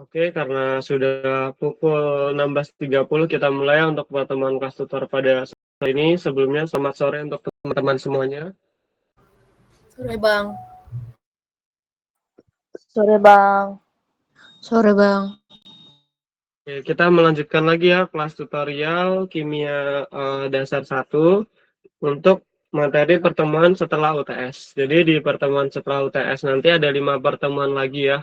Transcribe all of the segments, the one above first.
Oke, karena sudah pukul 16.30 kita mulai untuk pertemuan kelas tutor pada sore ini. Sebelumnya selamat sore untuk teman-teman semuanya. Sore Bang. Sore Bang. Sore Bang. Oke, kita melanjutkan lagi ya kelas tutorial kimia dasar 1 untuk materi pertemuan setelah UTS. Jadi di pertemuan setelah UTS nanti ada 5 pertemuan lagi ya.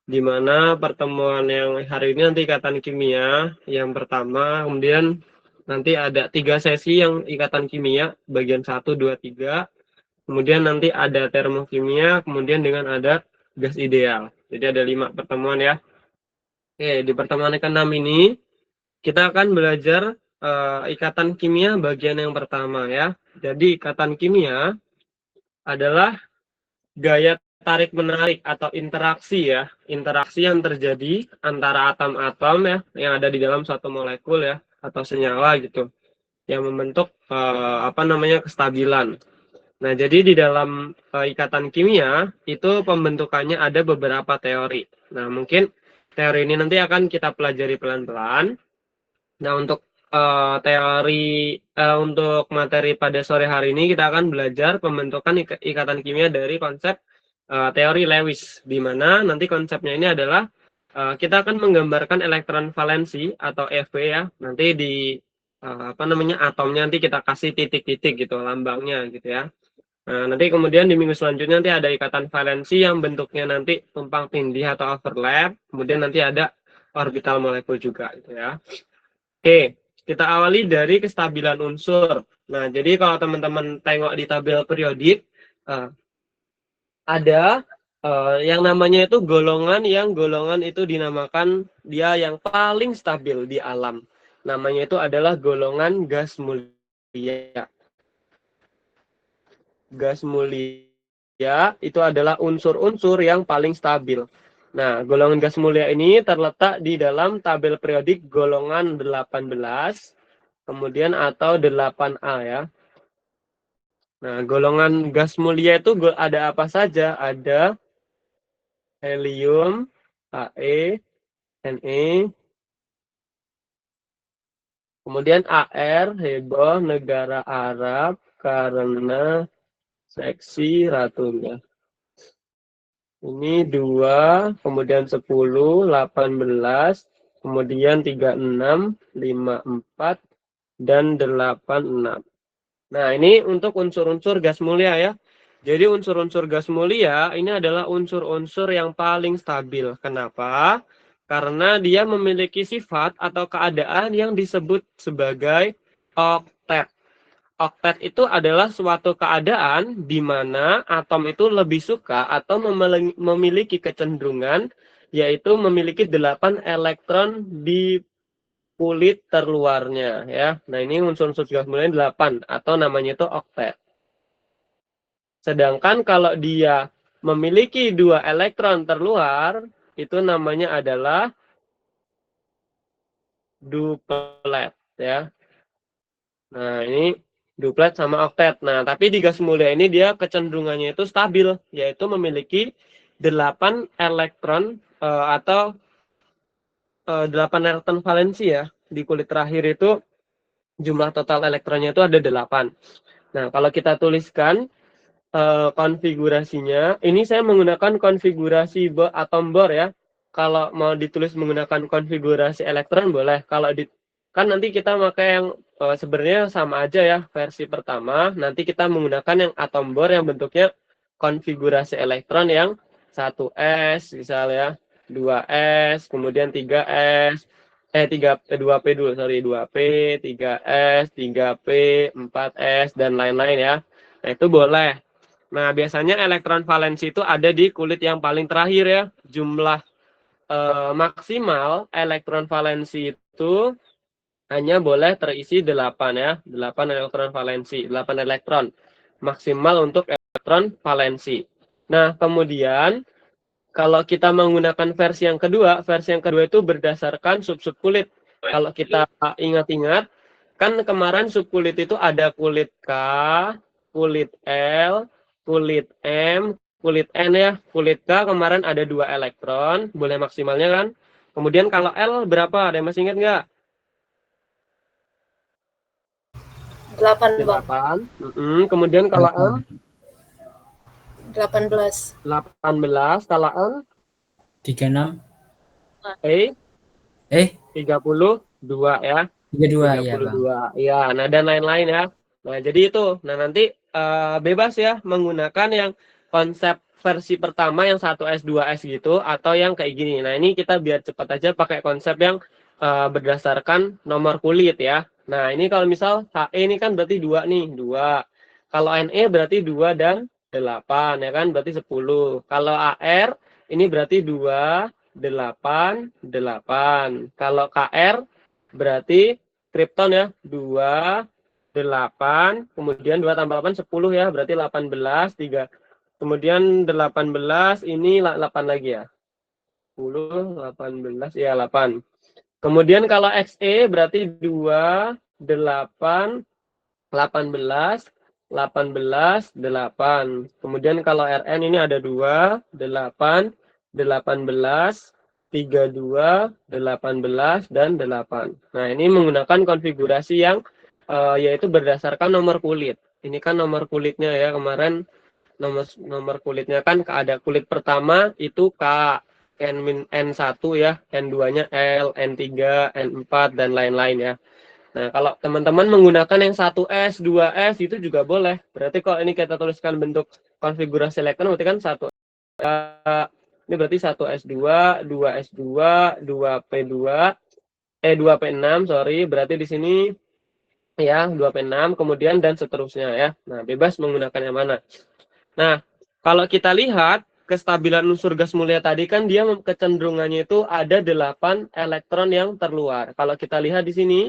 Di mana pertemuan yang hari ini nanti ikatan kimia yang pertama, kemudian nanti ada 3 sesi yang ikatan kimia bagian 1, 2, 3. Kemudian nanti ada termokimia, kemudian dengan ada gas ideal. Jadi ada 5 pertemuan ya. Oke, di pertemuan ke-6 ini kita akan belajar ikatan kimia bagian yang pertama ya. Jadi ikatan kimia adalah gaya tarik-menarik atau interaksi ya. Interaksi yang terjadi antara atom-atom ya yang ada di dalam suatu molekul ya atau senyawa gitu yang membentuk kestabilan. Nah, jadi di dalam ikatan kimia itu pembentukannya ada beberapa teori. Nah, mungkin teori ini nanti akan kita pelajari pelan-pelan. Nah, untuk untuk materi pada sore hari ini kita akan belajar pembentukan ikatan kimia dari konsep teori Lewis, di mana nanti konsepnya ini adalah kita akan menggambarkan elektron valensi atau EV ya. Nanti di atomnya nanti kita kasih titik-titik gitu lambangnya gitu ya. Nah, nanti kemudian di minggu selanjutnya nanti ada ikatan valensi yang bentuknya nanti tumpang tindih atau overlap. Kemudian nanti ada orbital molekul juga gitu ya. Oke, kita awali dari kestabilan unsur. Nah, jadi kalau teman-teman tengok di tabel periodik, ada yang namanya itu golongan itu dinamakan dia yang paling stabil di alam. Namanya itu adalah golongan gas mulia. Gas mulia itu adalah unsur-unsur yang paling stabil. Nah, golongan gas mulia ini terletak di dalam tabel periodik golongan 18, kemudian atau 8A ya. Nah, golongan gas mulia itu ada apa saja? Ada helium, He, Ne, kemudian Ar, heboh, negara Arab, karena seksi ratunya. Ini 2, kemudian 10, 18, kemudian 36, 54, dan 86. Nah, ini untuk unsur-unsur gas mulia ya. Jadi unsur-unsur gas mulia ini adalah unsur-unsur yang paling stabil. Kenapa? Karena dia memiliki sifat atau keadaan yang disebut sebagai oktet. Oktet itu adalah suatu keadaan di mana atom itu lebih suka atau memiliki kecenderungan yaitu memiliki 8 elektron di kulit terluarnya ya. Nah, ini unsur-unsur gas mulia 8 atau namanya itu oktet. Sedangkan kalau dia memiliki 2 elektron terluar itu namanya adalah duplet ya. Nah, ini duplet sama oktet. Nah, tapi di gas mulia ini dia kecenderungannya itu stabil, yaitu memiliki 8 elektron atau 8 elektron valensi ya. Di kulit terakhir itu jumlah total elektronnya itu ada 8. Nah, kalau kita tuliskan konfigurasinya, ini saya menggunakan konfigurasi atom bor ya. Kalau mau ditulis menggunakan konfigurasi elektron boleh. Kalau kan nanti kita pakai yang sebenarnya sama aja ya versi pertama. Nanti kita menggunakan yang atom bor yang bentuknya konfigurasi elektron yang 1s misalnya, 2s, kemudian 3s, 2p dulu, sorry, 2p, 3s, 3p, 4s, dan lain-lain ya. Nah, itu boleh. Nah, biasanya elektron valensi itu ada di kulit yang paling terakhir ya. Jumlah maksimal elektron valensi itu hanya boleh terisi 8 ya. 8 elektron valensi, 8 elektron. Maksimal untuk elektron valensi. Nah, kemudian kalau kita menggunakan versi yang kedua itu berdasarkan sub-sub kulit. Kalau kita ingat-ingat, kan kemarin sub kulit itu ada kulit K, kulit L, kulit M, kulit N ya, kulit K kemarin ada 2 elektron, boleh maksimalnya kan. Kemudian kalau L berapa? Ada yang masih ingat nggak? 8 bang. 8. Kemudian kalau M 18. 18. Kalau N 36. E 32 ya. 32 ya, Bang. 32. Ya, nah dan lain-lain ya. Nah, jadi itu. Nah, nanti bebas ya menggunakan yang konsep versi pertama yang 1S 2S gitu atau yang kayak gini. Nah, ini kita biar cepat aja pakai konsep yang berdasarkan nomor kulit ya. Nah, ini kalau misal HE ini kan berarti 2 nih, 2. Kalau NE berarti 2 dan 8 ya kan, berarti 10. Kalau AR ini berarti 2 8 8. Kalau KR berarti kripton ya 2 8, kemudian 2 tambah 8 10 ya, berarti 18, 3. Kemudian 18 ini 8 lagi ya. 10 18 ya 8. Kemudian kalau XE berarti 2 8 18 18 8. Kemudian kalau RN ini ada 2 8 18 32 18 dan 8. Nah, ini menggunakan konfigurasi yang yaitu berdasarkan nomor kulit. Ini kan nomor kulitnya ya, kemarin nomor kulitnya kan ada kulit pertama itu K, N1 ya, N2-nya L, N3, N4 dan lain-lain ya. Nah, kalau teman-teman menggunakan yang 1S, 2S itu juga boleh. Berarti kalau ini kita tuliskan bentuk konfigurasi elektron berarti kan 1 ini berarti 1S2, 2S2, 2P2, 2P6, sorry. Berarti di sini ya 2P6 kemudian dan seterusnya ya. Nah, bebas menggunakan yang mana. Nah, kalau kita lihat kestabilan unsur gas mulia tadi kan dia kecenderungannya itu ada 8 elektron yang terluar. Kalau kita lihat di sini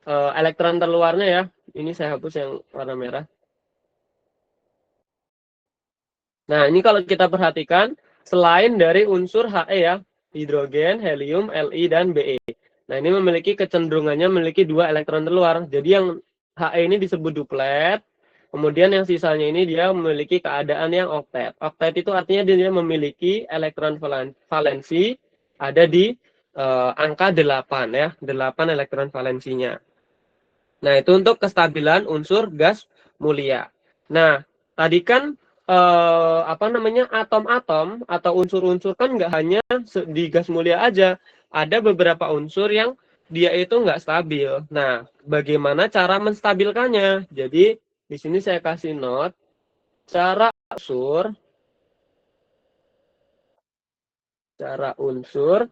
elektron terluarnya ya, ini saya hapus yang warna merah. Nah, ini kalau kita perhatikan selain dari unsur He ya, hidrogen, helium, Li dan Be. Nah, ini memiliki kecenderungannya memiliki 2 elektron terluar. Jadi yang He ini disebut duplet. Kemudian yang sisanya ini dia memiliki keadaan yang oktet. Oktet itu artinya dia memiliki elektron valensi ada di angka 8 ya, 8 elektron valensinya. Nah, itu untuk kestabilan unsur gas mulia. Nah, tadi kan atom-atom atau unsur-unsur kan nggak hanya di gas mulia aja. Ada beberapa unsur yang dia itu nggak stabil. Nah, bagaimana cara menstabilkannya? Jadi, di sini saya kasih note, cara unsur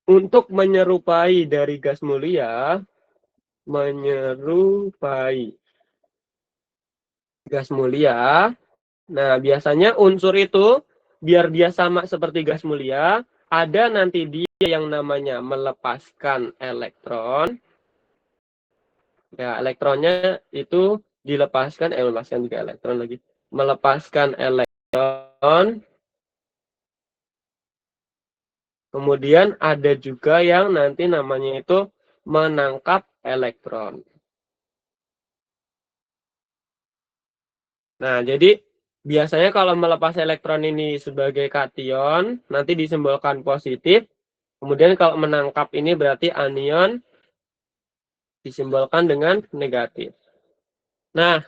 untuk menyerupai dari gas mulia, gas mulia. Nah, biasanya unsur itu biar dia sama seperti gas mulia, ada nanti dia yang namanya melepaskan elektron. Ya, elektronnya itu dilepaskan, melepaskan juga elektron lagi. Melepaskan elektron. Kemudian ada juga yang nanti namanya itu menangkap elektron. Nah, jadi biasanya kalau melepas elektron ini sebagai kation, nanti disimbolkan positif. Kemudian kalau menangkap ini berarti anion, disimbolkan dengan negatif. Nah,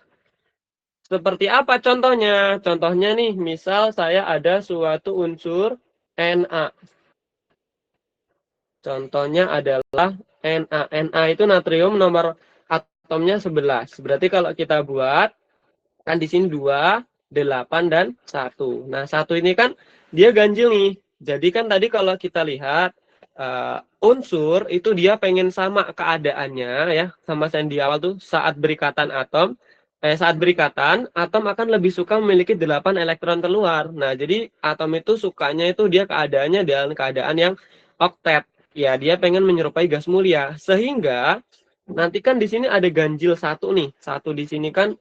seperti apa contohnya? Contohnya nih, misal saya ada suatu unsur Na. Contohnya adalah Na. Na itu natrium nomor atomnya 11. Berarti kalau kita buat, kan di sini 2, 8, dan 1. Nah, 1 ini kan dia ganjil nih. Jadi kan tadi kalau kita lihat, unsur itu dia pengen sama keadaannya ya, sama saya di awal tuh, saat berikatan atom akan lebih suka memiliki 8 elektron terluar. Nah, jadi atom itu sukanya itu dia keadaannya dalam keadaan yang oktet. Ya, dia pengen menyerupai gas mulia. Sehingga nanti kan di sini ada ganjil 1 nih. 1 di sini kan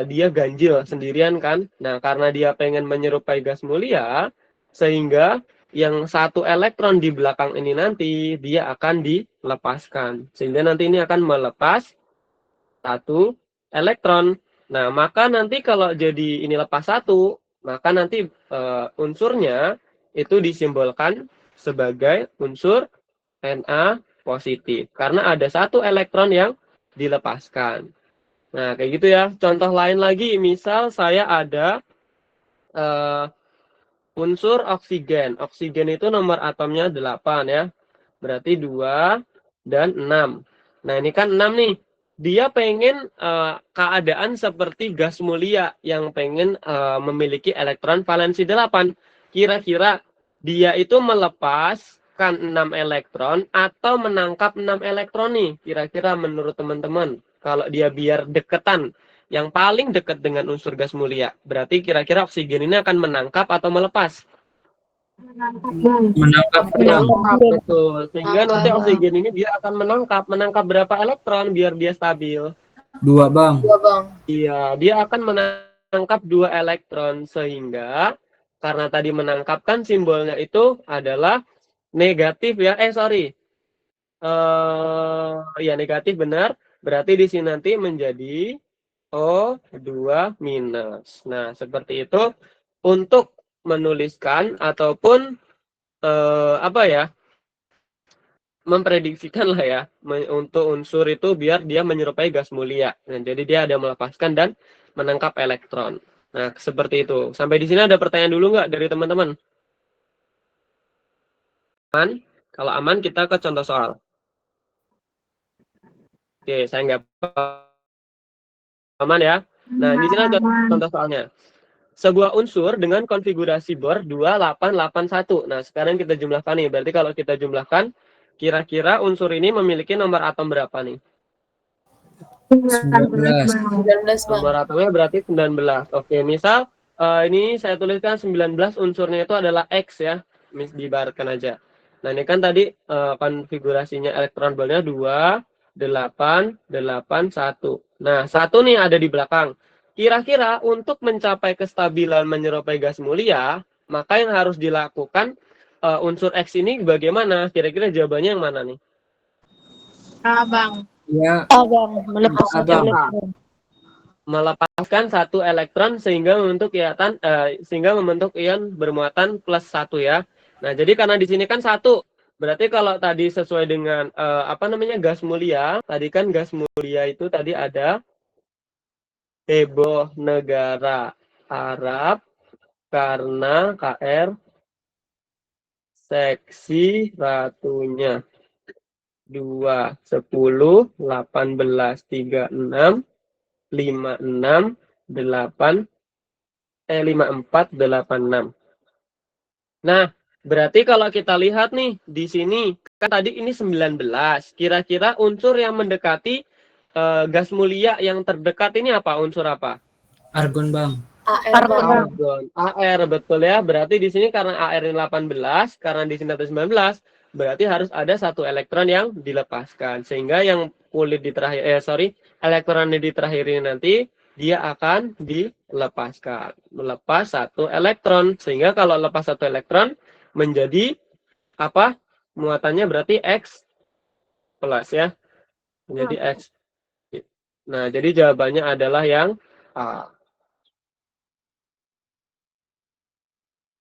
dia ganjil sendirian kan. Nah, karena dia pengen menyerupai gas mulia, sehingga yang 1 elektron di belakang ini nanti dia akan dilepaskan. Sehingga nanti ini akan melepas 1 elektron. Nah, maka nanti kalau jadi ini lepas 1, maka nanti unsurnya itu disimbolkan sebagai unsur Na positif. Karena ada 1 elektron yang dilepaskan. Nah, kayak gitu ya. Contoh lain lagi, misal saya ada unsur oksigen. Oksigen itu nomor atomnya 8 ya. Berarti 2 dan 6. Nah, ini kan 6 nih. Dia pengen keadaan seperti gas mulia yang pengen memiliki elektron valensi 8. Kira-kira dia itu melepaskan 6 elektron atau menangkap 6 elektron nih. Kira-kira menurut teman-teman, kalau dia biar deketan, yang paling dekat dengan unsur gas mulia, berarti kira-kira oksigen ini akan menangkap atau melepas? Menangkap Bang. Menangkap, betul. Sehingga nanti oksigen ini dia akan menangkap berapa elektron biar dia stabil? 2 Bang. 2 Bang. Iya, dia akan menangkap 2 elektron sehingga karena tadi menangkapkan simbolnya itu adalah negatif ya. Ya negatif benar. Berarti di sini nanti menjadi O2 minus. Nah, seperti itu untuk menuliskan ataupun apa ya? Memprediksikan lah ya untuk unsur itu biar dia menyerupai gas mulia. Nah, jadi dia ada melepaskan dan menangkap elektron. Nah, seperti itu. Sampai di sini ada pertanyaan dulu nggak dari teman-teman? Aman? Kalau aman kita ke contoh soal. Oke, saya nggak aman ya. Nah, di sini ada contoh soalnya. Sebuah unsur dengan konfigurasi Bohr 2881. Nah, sekarang kita jumlahkan nih. Berarti kalau kita jumlahkan, kira-kira unsur ini memiliki nomor atom berapa nih? 19. 19 Bang. Nomor atomnya berarti 19. Oke, misal ini saya tuliskan 19 unsurnya itu adalah X ya. Diibaratkan aja. Nah, ini kan tadi konfigurasinya elektron bolnya 2, 8, 8, 1. Nah, 1 nih ada di belakang. Kira-kira untuk mencapai kestabilan menyerupai gas mulia, maka yang harus dilakukan unsur X ini bagaimana? Kira-kira jawabannya yang mana nih? Bang. Ya, Abang, melepaskan Abang. elektron. Melepaskan 1 elektron sehingga membentuk ion bermuatan plus 1 ya. Nah, jadi karena di sini kan 1, berarti kalau tadi sesuai dengan gas mulia, tadi kan gas mulia itu tadi ada heboh negara Arab karena KR seksi ratunya 2, 10, 18, 36, 56, 8, 54, 86. Nah, berarti kalau kita lihat nih di sini kan tadi ini 19. Kira-kira unsur yang mendekati gas mulia yang terdekat ini apa? Unsur apa? Argon Bang. AR Bang. Argon. AR betul ya. Berarti di sini karena AR ini 18, karena di sini ada 19, berarti harus ada 1 elektron yang dilepaskan. Sehingga yang elektron yang di terakhir ini nanti dia akan dilepaskan. Melepas 1 elektron. Sehingga kalau lepas 1 elektron menjadi apa? Muatannya berarti X plus ya. Menjadi X. Nah, jadi jawabannya adalah yang A.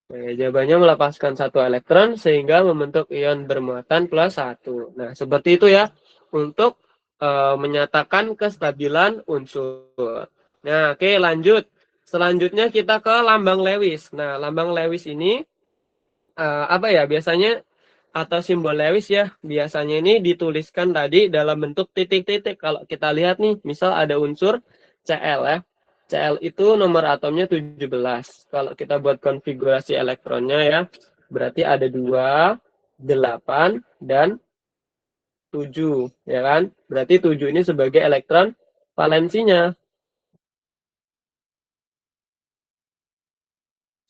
Oke, jawabannya melepaskan 1 elektron sehingga membentuk ion bermuatan plus 1. Nah, seperti itu ya untuk menyatakan kestabilan unsur. Nah, oke lanjut. Selanjutnya kita ke lambang Lewis. Nah, lambang Lewis ini biasanya atau simbol Lewis ya, biasanya ini dituliskan tadi dalam bentuk titik-titik. Kalau kita lihat nih, misal ada unsur Cl ya. Cl itu nomor atomnya 17. Kalau kita buat konfigurasi elektronnya ya, berarti ada 2, 8, dan 7. Ya kan? Berarti 7 ini sebagai elektron valensinya.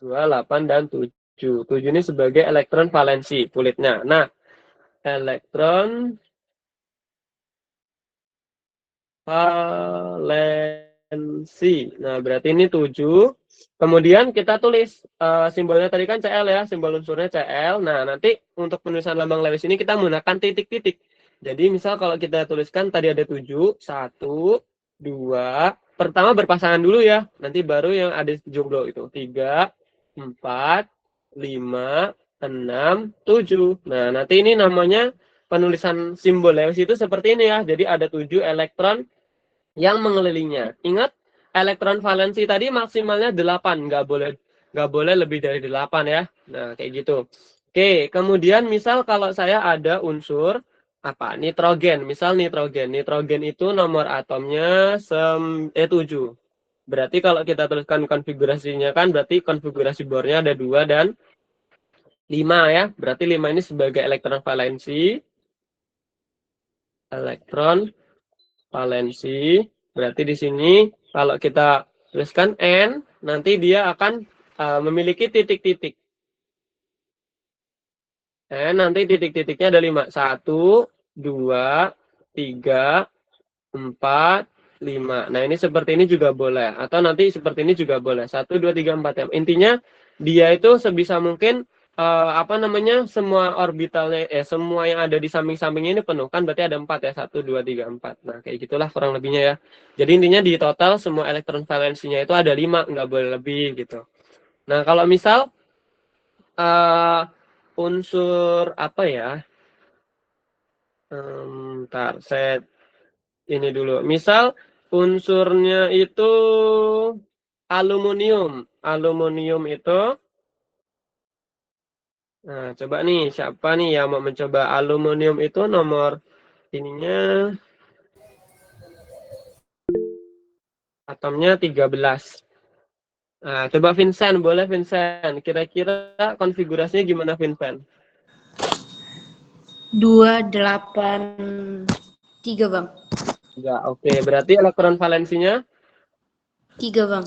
2, 8, dan 7. 7 ini sebagai elektron valensi kulitnya. Nah, elektron valensi. Nah, berarti ini 7. Kemudian kita tulis simbolnya tadi kan Cl ya, simbol unsurnya Cl. Nah, nanti untuk penulisan lambang Lewis ini kita menggunakan titik-titik. Jadi misal kalau kita tuliskan tadi ada 7, 1, 2, pertama berpasangan dulu ya, nanti baru yang ada jomblo itu 3, 4, 5, 6, 7. Nah, nanti ini namanya penulisan simbol Lewis itu seperti ini ya. Jadi ada 7 elektron yang mengelilinginya. Ingat, elektron valensi tadi maksimalnya 8, nggak boleh lebih dari 8 ya. Nah, kayak gitu. Oke, kemudian misal kalau saya ada unsur apa? Nitrogen. Misal nitrogen. Nitrogen itu nomor atomnya 7. Berarti kalau kita tuliskan konfigurasinya kan berarti konfigurasi bornya ada 2 dan 5 ya. Berarti 5 ini sebagai elektron valensi. Elektron valensi. Berarti di sini kalau kita tuliskan N, nanti dia akan memiliki titik-titik. Nanti titik-titiknya ada 5. 1, 2, 3, 4, 5. Nah, ini seperti ini juga boleh. Atau nanti seperti ini juga boleh. 1, 2, 3, 4. Ya. Intinya, dia itu sebisa mungkin, semua orbitalnya, semua yang ada di samping-sampingnya ini penuh. Kan berarti ada 4 ya. 1, 2, 3, 4. Nah, kayak gitulah kurang lebihnya ya. Jadi intinya di total semua elektron valensinya itu ada 5. Nggak boleh lebih gitu. Nah, kalau misal, unsur apa ya? Ntar saya ini dulu. Misal unsurnya itu aluminium. Aluminium itu, nah coba nih siapa nih yang mau mencoba aluminium itu nomor ininya atomnya 13. Nah, coba Vincent, boleh Vincent. Kira-kira konfigurasinya gimana Vincent? 2, 8, 3 bang. Ya, oke. Berarti elektron valensinya? 3 bang.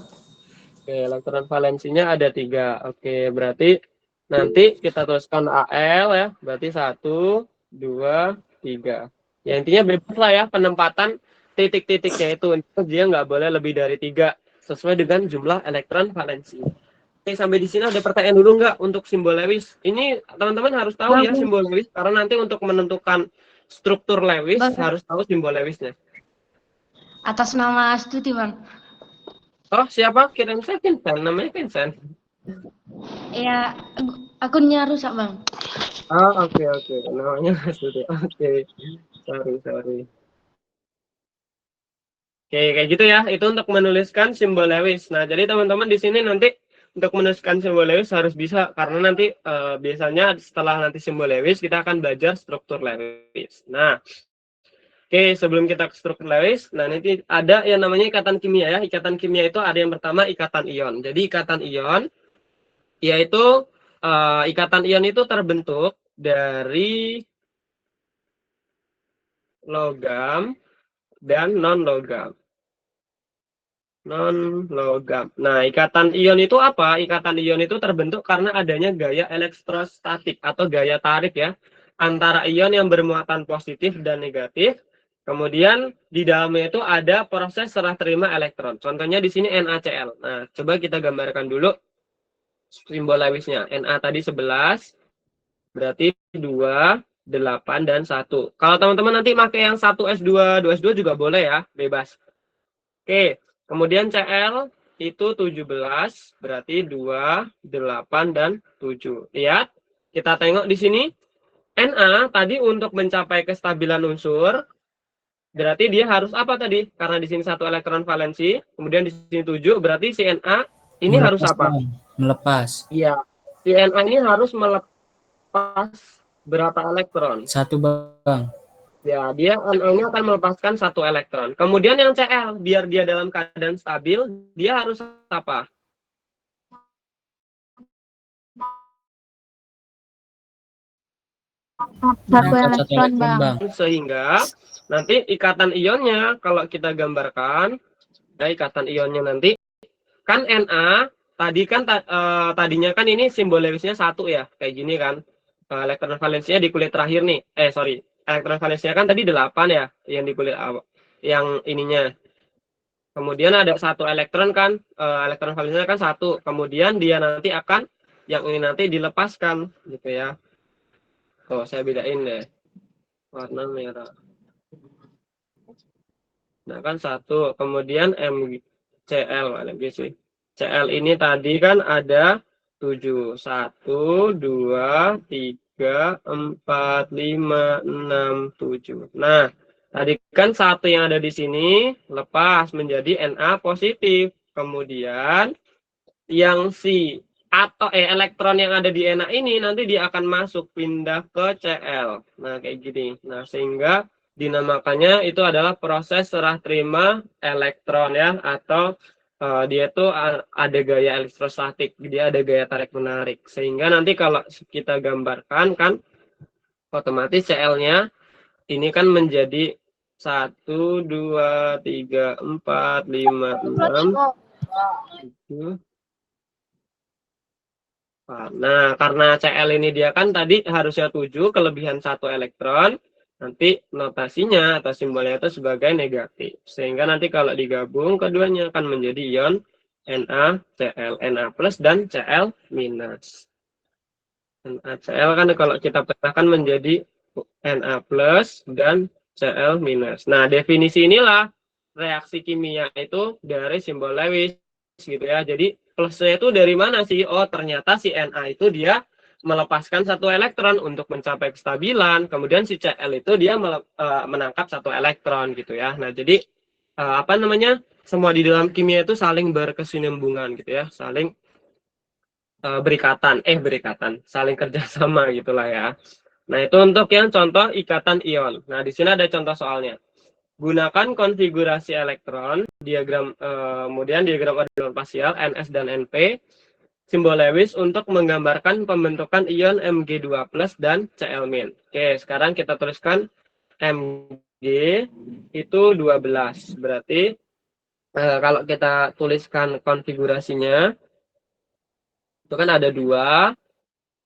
Oke, elektron valensinya ada 3. Oke, berarti nanti kita tuliskan Al ya. Berarti 1, 2, 3. Ya, intinya bebas lah ya penempatan titik-titiknya itu. Dia nggak boleh lebih dari 3 sesuai dengan jumlah elektron valensi. Oke, sampai di sini ada pertanyaan dulu nggak untuk simbol Lewis? Ini teman-teman harus tahu ya simbol Lewis. Karena nanti untuk menentukan struktur Lewis Bang. harus tahu simbol Lewisnya. Atas nama Astuti bang. Oh, siapa? Kirim saya Vincent. Namanya Vincent. Ya, akunnya rusak bang. Oh, oke. Namanya Astuti. Oke. Sorry. Oke, kayak gitu ya. Itu untuk menuliskan simbol Lewis. Nah, jadi teman-teman di sini nanti untuk menuliskan simbol Lewis harus bisa. Karena nanti biasanya setelah nanti simbol Lewis, kita akan belajar struktur Lewis. Nah, oke, sebelum kita ke struktur Lewis, nah nanti ada yang namanya ikatan kimia ya. Ikatan kimia itu ada yang pertama ikatan ion. Jadi ikatan ion, yaitu ikatan ion itu terbentuk dari logam dan non-logam. Non-logam. Nah, ikatan ion itu apa? Ikatan ion itu terbentuk karena adanya gaya elektrostatik atau gaya tarik ya antara ion yang bermuatan positif dan negatif. Kemudian di dalamnya itu ada proses serah terima elektron. Contohnya di sini NaCl. Nah, coba kita gambarkan dulu simbol Lewisnya. Na tadi 11, berarti 2, 8, dan 1. Kalau teman-teman nanti pakai yang 1S2, 2S2 juga boleh ya, bebas. Oke, kemudian Cl itu 17, berarti 2, 8, dan 7. Lihat, kita tengok di sini. Na tadi untuk mencapai kestabilan unsur, berarti dia harus apa tadi? Karena di sini 1 elektron valensi, kemudian di sini 7, berarti si Na ini harus apa? Bang. Melepas. Iya, si Na ini harus melepas berapa elektron? 1 bang. Ya, dia ini akan melepaskan 1 elektron. Kemudian yang Cl, biar dia dalam keadaan stabil, dia harus apa? Satu Mengangkat elektron, Bang. Sehingga nanti ikatan ionnya, kalau kita gambarkan, ya, ikatan ionnya nanti, kan Na, tadi kan tadinya kan ini simbol Lewisnya 1 ya, kayak gini kan. Elektron valensinya di kulit terakhir nih. Elektron valensinya kan tadi 8 ya, yang di kulit awal. Yang ininya. Kemudian ada 1 elektron kan, elektron valensinya kan 1. Kemudian dia nanti akan, yang ini nanti dilepaskan, gitu ya. Tuh, saya bedain deh. Warna merah. Nah, kan 1. Kemudian MCl, lagi sih. CL ini tadi kan ada 7. 1, 2, 3, 4, 5, 6, 7. Nah, tadi kan 1 yang ada di sini lepas menjadi Na positif. Kemudian yang si atau elektron yang ada di Na ini nanti dia akan masuk pindah ke Cl. Nah, kayak gini. Nah, sehingga dinamakannya itu adalah proses serah terima elektron ya, atau dia tuh ada gaya elektrostatik, dia ada gaya tarik menarik. Sehingga nanti kalau kita gambarkan kan otomatis Cl-nya ini kan menjadi 1, 2, 3, 4, 5, 6, 7. Nah, karena Cl ini dia kan tadi harusnya 7, kelebihan 1 elektron, nanti notasinya atau simbolnya itu sebagai negatif. Sehingga nanti kalau digabung keduanya akan menjadi ion NaCl, Na plus dan Cl minus. NaCl kan kalau kita pecahkan menjadi Na plus dan Cl minus. Nah, definisi inilah reaksi kimia itu dari simbol Lewis gitu ya. Jadi plusnya itu dari mana sih? Oh, ternyata si Na itu dia melepaskan 1 elektron untuk mencapai kestabilan. Kemudian si Cl itu dia menangkap 1 elektron gitu ya. Nah, jadi apa namanya? Semua di dalam kimia itu saling berkesinambungan gitu ya, saling berikatan, saling kerjasama gitulah ya. Nah, itu untuk yang contoh ikatan ion. Nah, di sini ada contoh soalnya. Gunakan konfigurasi elektron, kemudian diagram orbital spasial Ns dan Np, simbol Lewis untuk menggambarkan pembentukan ion Mg2+ dan Cl-. Oke, sekarang kita tuliskan Mg itu 12. Berarti kalau kita tuliskan konfigurasinya, itu kan ada 2,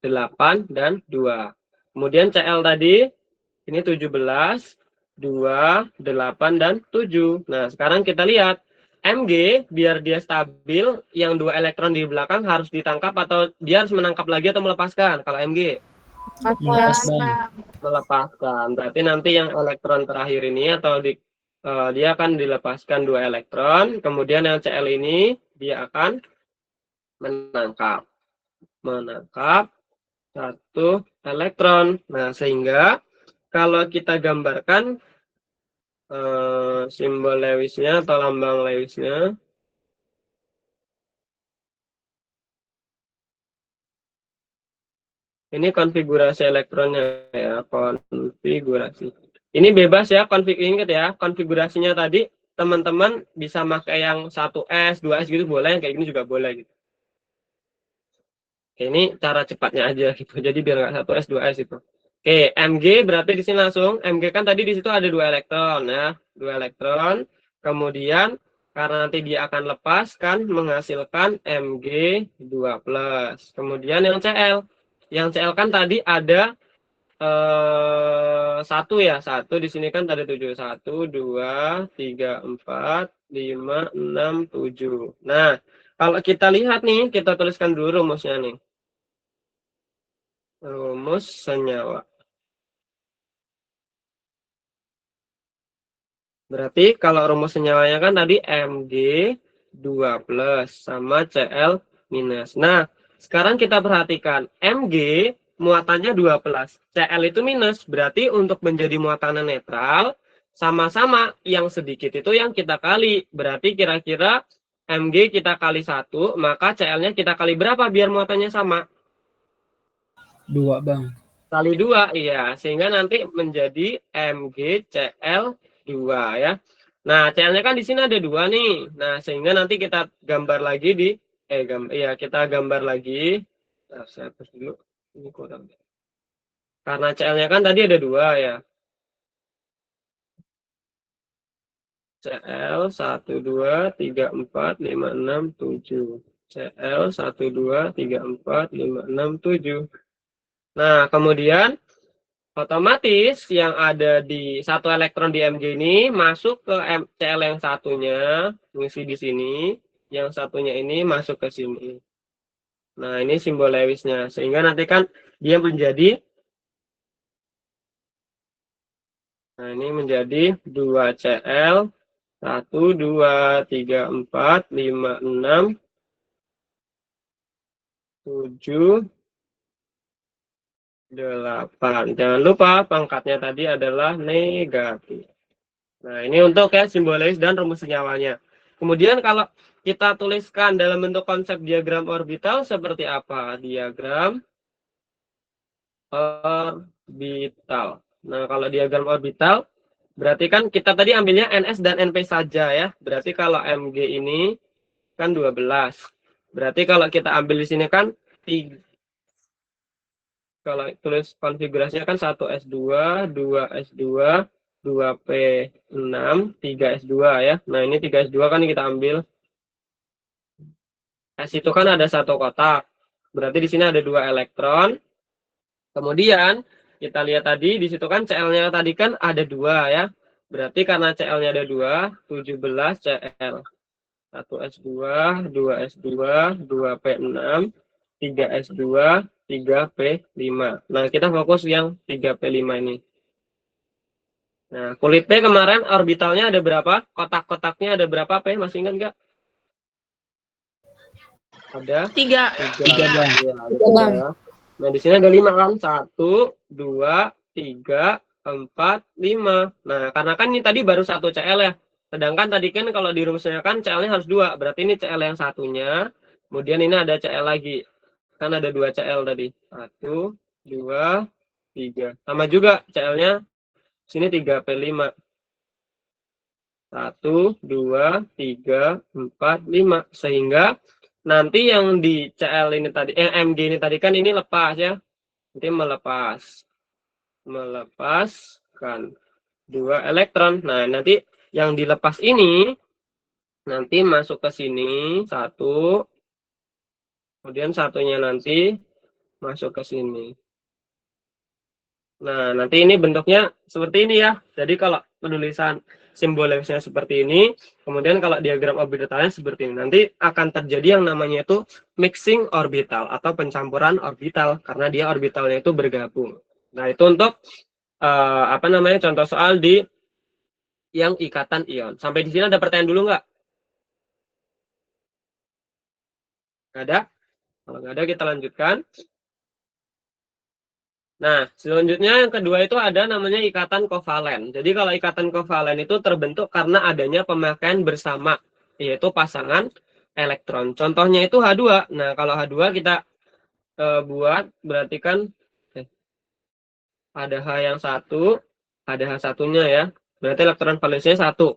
8, dan 2. Kemudian Cl tadi, ini 17, 2, 8, dan 7. Nah, sekarang kita lihat. Mg, biar dia stabil, yang 2 elektron di belakang harus ditangkap atau dia harus menangkap lagi atau melepaskan? Kalau Mg? Melepas, Bang. Melepaskan. Berarti nanti yang elektron terakhir ini atau dia akan dilepaskan 2 elektron. Kemudian yang Cl ini, dia akan menangkap 1 elektron. Nah, sehingga kalau kita gambarkan simbol Lewisnya atau lambang Lewisnya, ini konfigurasi elektronnya ya, konfigurasi. Ini bebas ya, ingat ya, konfigurasinya tadi teman-teman bisa pakai yang 1S, 2S gitu boleh, yang kayak gini juga boleh gitu. Oke, ini cara cepatnya aja gitu. Jadi biar nggak 1S, 2S itu. Oke, Mg berarti di sini langsung. Mg kan tadi di situ ada 2 elektron ya. 2 elektron. Kemudian karena nanti dia akan lepaskan menghasilkan Mg2+. Kemudian yang Cl. Yang Cl kan tadi ada 1 ya. 1 di sini kan ada 7. 1, 2, 3, 4, 5, 6, 7. Nah, kalau kita lihat nih, kita tuliskan dulu rumusnya nih. Rumus senyawa. Berarti kalau rumus senyawanya kan tadi Mg2+ sama Cl-. Nah, sekarang kita perhatikan. Mg muatannya 2+. Cl itu minus. Berarti untuk menjadi muatan netral, sama-sama yang sedikit itu yang kita kali. Berarti kira-kira Mg kita kali 1, maka Cl-nya kita kali berapa biar muatannya sama? 2, Bang. Kali 2, iya. Sehingga nanti menjadi MgCl2 ya. Nah, Cl-nya kan di sini ada 2 nih. Nah, sehingga nanti kita gambar lagi di kita gambar lagi. Nah, saya hapus dulu. Ini kurang. Karena Cl-nya kan tadi ada 2 ya. Cl 1 2 3 4 5 6 7. Cl 1 2 3 4 5 6 7. Nah, kemudian otomatis yang ada di 1 elektron di Mg ini masuk ke Cl yang satunya, mengisi di sini, yang satunya ini masuk ke sini. Nah, ini simbol Lewisnya. Sehingga nanti kan dia menjadi, nah ini menjadi 2Cl 1, 2, 3, 4, 5, 6, 7, 8. Jangan lupa pangkatnya tadi adalah negatif. Nah, ini untuk ya simbolis dan rumus senyawanya. Kemudian kalau kita tuliskan dalam bentuk konsep diagram orbital seperti apa? Diagram orbital. Nah, kalau diagram orbital berarti kan kita tadi ambilnya NS dan NP saja ya. Berarti kalau MG ini kan 12. Berarti kalau kita ambil di sini kan 3. Kalau tulis konfigurasinya kan 1S2, 2S2, 2P6, 3S2 ya. Nah, ini 3S2 kan kita ambil. S itu kan ada satu kotak. Berarti di sini ada 2 elektron. Kemudian kita lihat tadi di situ kan Cl-nya tadi kan ada 2 ya. Berarti karena Cl-nya ada 2, 17 Cl. 1S2, 2S2, 2P6, 3S2, 3P5. Nah, kita fokus yang 3P5 ini. Nah, kulit P kemarin orbitalnya ada berapa? Kotak-kotaknya ada berapa P? Masih ingat nggak? Ada 3. 3 bang. Ya, ada 3. Nah, di sini ada 5 kan? 1, 2, 3, 4, 5. Nah, karena kan ini tadi baru 1 Cl ya. Sedangkan tadi kan kalau dirumusnya kan Cl-nya harus 2. Berarti ini Cl yang satunya. Kemudian ini ada Cl lagi. Kan ada 2 Cl tadi. 1, 2, 3. Sama juga Cl-nya sini 3P5. 1, 2, 3, 4, 5. Sehingga nanti yang di Cl ini tadi, Mg ini tadi kan ini lepas ya. Nanti melepaskan 2 elektron. Nah, nanti yang dilepas ini nanti masuk ke sini 1. Kemudian satunya nanti masuk ke sini. Nah, nanti ini bentuknya seperti ini ya. Jadi kalau penulisan simbolisnya seperti ini, kemudian kalau diagram orbitalnya seperti ini. Nanti akan terjadi yang namanya itu mixing orbital atau pencampuran orbital karena dia orbitalnya itu bergabung. Nah, itu untuk contoh soal di yang ikatan ion. Sampai di sini ada pertanyaan dulu nggak? Nggak ada? Kalau nggak ada kita lanjutkan. Nah, selanjutnya yang kedua itu ada namanya ikatan kovalen. Jadi kalau ikatan kovalen itu terbentuk karena adanya pemakaian bersama, yaitu pasangan elektron. Contohnya itu H2. Nah, kalau H2 kita buat, berarti kan ada H yang satu, ada H satunya ya. Berarti elektron valensinya 1.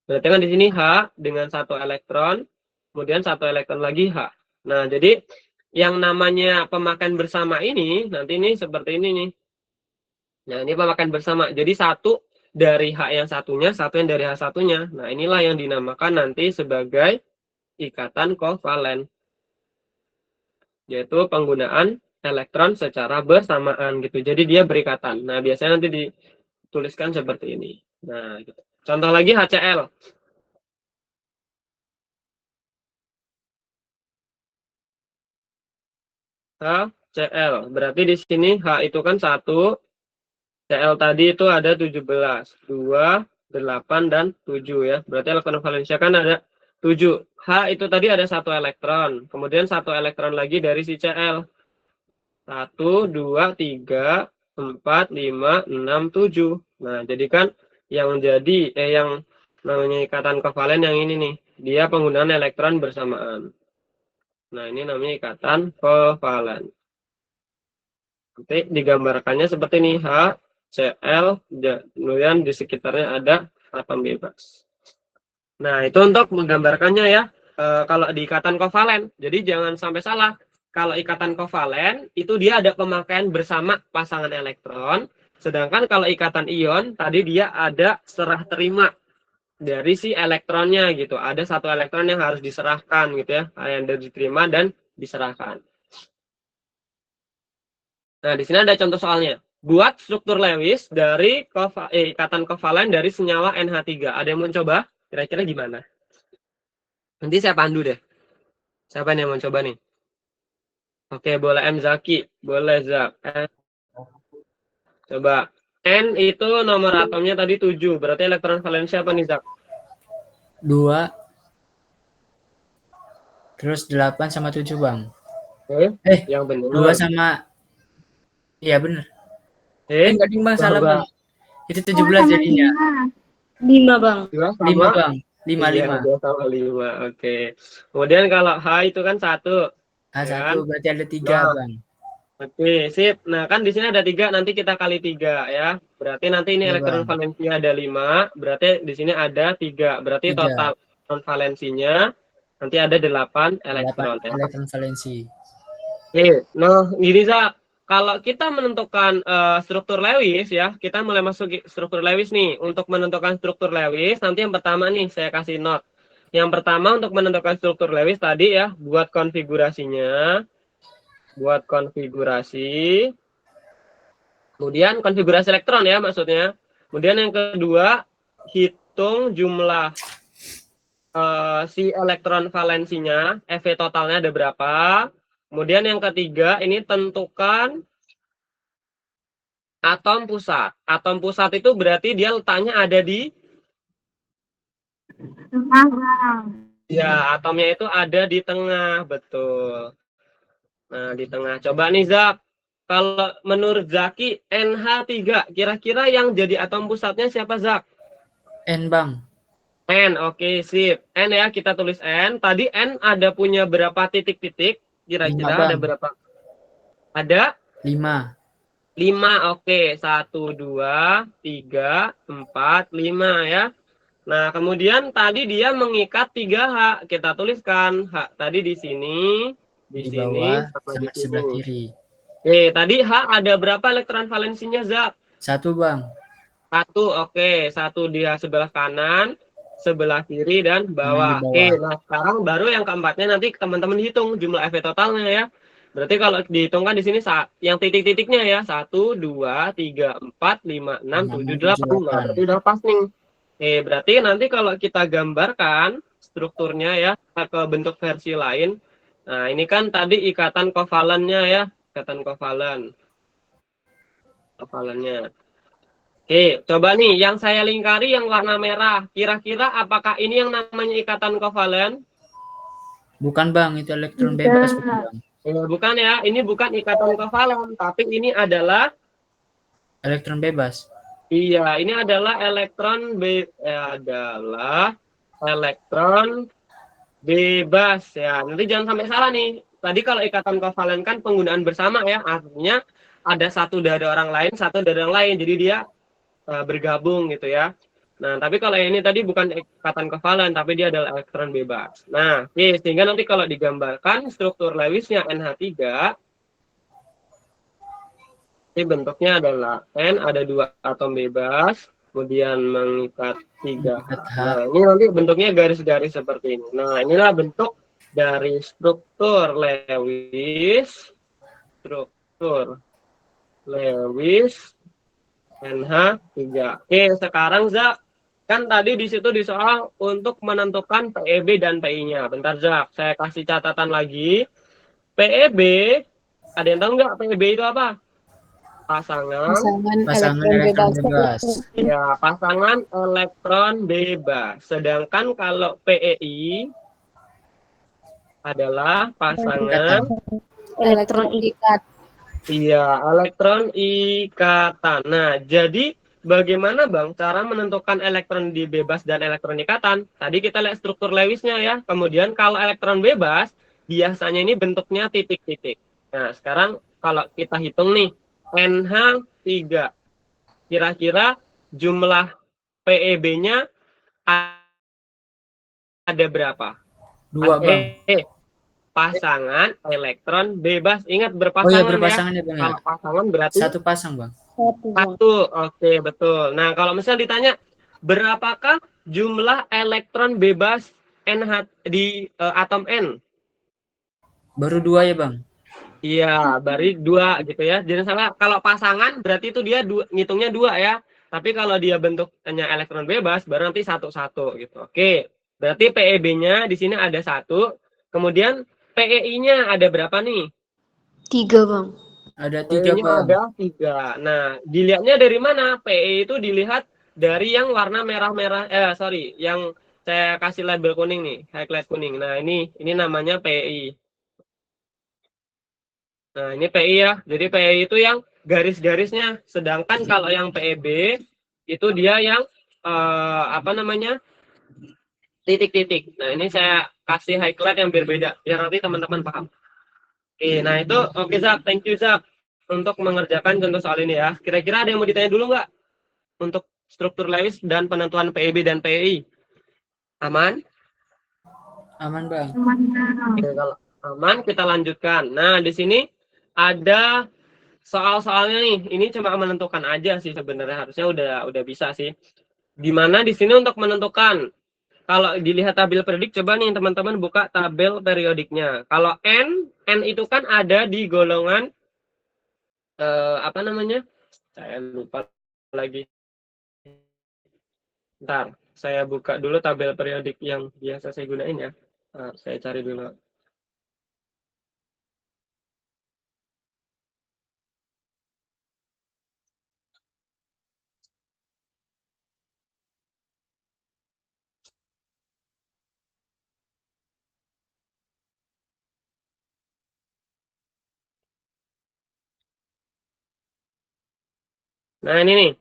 Berarti kan di sini H dengan 1 elektron, kemudian 1 elektron lagi H. Nah, jadi yang namanya pemakaian bersama ini, nanti ini seperti ini nih. Nah, ini pemakaian bersama. Jadi 1 dari H yang satunya, 1 yang dari H satunya. Nah, inilah yang dinamakan nanti sebagai ikatan kovalen. Yaitu penggunaan elektron secara bersamaan gitu. Jadi dia berikatan. Nah, biasanya nanti dituliskan seperti ini. Nah, gitu. Contoh lagi HCl. HCl. Berarti di sini H itu kan 1, Cl tadi itu ada 17, 2, 8, dan 7 ya. Berarti elektron valensia kan ada 7. H itu tadi ada 1 elektron. Kemudian 1 elektron lagi dari si Cl. 1, 2, 3, 4, 5, 6, 7. Nah, jadi kan yang namanya ikatan kovalen yang ini nih. Dia penggunaan elektron bersamaan. Nah, ini namanya ikatan kovalen. Nanti digambarkannya seperti ini. H, Cl, kemudian di sekitarnya ada atom bebas. Nah, itu untuk menggambarkannya ya. Kalau di ikatan kovalen, jadi jangan sampai salah. Kalau ikatan kovalen, itu dia ada pemakaian bersama pasangan elektron. Sedangkan kalau ikatan ion, tadi dia ada serah terima dari si elektronnya gitu. Ada 1 elektron yang harus diserahkan gitu ya. Yang diterima dan diserahkan. Nah, di sini ada contoh soalnya. Buat struktur Lewis dari ikatan kovalen dari senyawa NH3. Ada yang mau coba? Kira-kira gimana? Nanti saya pandu deh. Siapa yang mau coba nih? Oke, boleh M Zaki. Boleh Zak. Coba. N itu nomor atomnya tadi 7. Berarti elektron valensi apa nih Zak? 2. Terus 8 sama 7 bang. Yang benar. 2 sama, iya bener. Enggak ding bang, salah bang. Itu 17 jadinya. 5 bang. 2 sama 5 bang. 5, Iya, 5. 2 sama 5. Oke. Kemudian kalau H itu kan 1. H1 berarti ada 3 Nah. bang. Oke, sip. Nah, kan di sini ada 3, nanti kita kali 3 ya. Berarti nanti ini Iya, elektron Bang. valensi ada 5, berarti di sini ada 3. Berarti 3. total elektron valensinya nanti ada 8 elektron. 8 elektron valensi. Oke, nah ini Zak, kalau kita menentukan struktur Lewis ya, kita mulai masuk struktur Lewis nih. Untuk menentukan struktur Lewis, nanti yang pertama nih saya kasih note. Yang pertama untuk menentukan struktur Lewis tadi ya, buat konfigurasinya. Buat konfigurasi. Kemudian konfigurasi elektron ya maksudnya. Kemudian yang kedua, hitung jumlah si elektron valensinya, EV totalnya ada berapa. Kemudian yang ketiga, ini tentukan atom pusat. Atom pusat itu berarti dia letaknya ada di, ya atomnya itu ada di tengah, betul. Nah, di tengah. Coba nih Zak, kalau menurut Zaki NH3, kira-kira yang jadi atom pusatnya siapa Zak? N bang. N, oke sip. N ya, kita tulis N. Tadi N ada punya berapa titik-titik? Kira-kira ada berapa? Ada? 5. 5, oke. 1, 2, 3, 4, 5 ya. Nah, kemudian tadi dia mengikat 3H. Kita tuliskan H tadi di sini, di sini, bawah, sama di sama sebelah sini. kiri. Oke, tadi H ada berapa elektron valensinya, Zak? 1 bang. 1, oke. 1 dia sebelah kanan, sebelah kiri, dan bawah. Di bawah. Oke, nah sekarang baru yang keempatnya nanti teman-teman hitung jumlah EV totalnya ya. Berarti kalau dihitungkan di sini yang titik-titiknya ya, 1, 2, 3, 4, 5, 6, 7, 8. Nah, berarti udah pas nih. Oke, berarti nanti kalau kita gambarkan strukturnya ya ke bentuk versi lain. Nah, ini kan tadi ikatan kovalennya ya, ikatan kovalen. Kovalennya. Oke, coba nih yang saya lingkari yang warna merah. Kira-kira apakah ini yang namanya ikatan kovalen? Bukan bang, itu elektron bebas bukan, bang. Bukan ya, ini bukan ikatan kovalen, tapi ini adalah Elektron bebas. iya, ini adalah elektron bebas ya. Nanti jangan sampai salah nih. Tadi kalau ikatan kovalen kan penggunaan bersama ya, artinya ada satu dari orang lain, satu dari orang lain. Jadi dia bergabung gitu ya. Nah, tapi kalau ini tadi bukan ikatan kovalen, tapi dia adalah elektron bebas. Nah, oke, sehingga nanti kalau digambarkan struktur Lewisnya NH3, ini bentuknya adalah N, ada 2 atom bebas, kemudian mengikat 3. Nah, ini nanti bentuknya garis-garis seperti ini. Nah, inilah bentuk dari struktur Lewis. Struktur Lewis NH3. Oke, sekarang Zak, kan tadi di situ di soal untuk menentukan PEB dan PI-nya. Bentar Zak, saya kasih catatan lagi. PEB, ada yang tahu nggak PEB itu apa? Pasangan elektron bebas. Ya, pasangan elektron bebas. Sedangkan kalau PEI adalah pasangan elektron ikat. iya, elektron ikatan. Nah, jadi bagaimana Bang cara menentukan elektron di bebas dan elektron ikatan? Tadi kita lihat struktur Lewisnya ya. Kemudian kalau elektron bebas biasanya ini bentuknya titik-titik. Nah, sekarang kalau kita hitung nih NH3. Kira-kira jumlah PEB-nya ada berapa? 2 bang. Pasangan elektron bebas. Ingat berpasangan, Oh iya, berpasangan ya bang. Kalau pasangan berarti 1 pasang bang. 1. Oke, betul. Nah, kalau misalnya ditanya berapakah jumlah elektron bebas NH di atom N? Baru 2 ya bang. Iya, baru 2 gitu ya. Jadi salah, kalau pasangan berarti itu dia ngitungnya 2 ya. Tapi kalau dia bentuknya elektron bebas baru nanti 1-1 gitu. Oke. Berarti PEB-nya di sini ada 1. Kemudian PEI-nya ada berapa nih? 3 bang. Ada 3 PEI-nya bang. ada 3. Nah, dilihatnya dari mana? PEI itu dilihat dari yang warna merah-merah, yang saya kasih label kuning nih, highlight kuning. Nah, ini namanya PI. Nah, ini PI ya. Jadi PI itu yang garis-garisnya. Sedangkan kalau yang PEB itu dia yang apa namanya? Titik-titik. Nah, ini saya kasih highlight yang berbeda biar nanti teman-teman paham. Oke, nah itu oke Zak, thank you Zak untuk mengerjakan contoh soal ini ya. Kira-kira ada yang mau ditanya dulu nggak untuk struktur Lewis dan penentuan PEB dan PEI? Aman? Aman, Bang. Oke, kalau aman kita lanjutkan. Nah, di sini ada soal-soalnya nih. Ini cuma menentukan aja sih sebenarnya, harusnya udah bisa sih. Dimana di sini untuk menentukan, kalau dilihat tabel periodik, coba nih teman-teman buka tabel periodiknya. Kalau N itu kan ada di golongan apa namanya? Saya lupa lagi. Ntar, saya buka dulu tabel periodik yang biasa saya gunain ya. Nah, saya cari dulu. Nah, ini nih.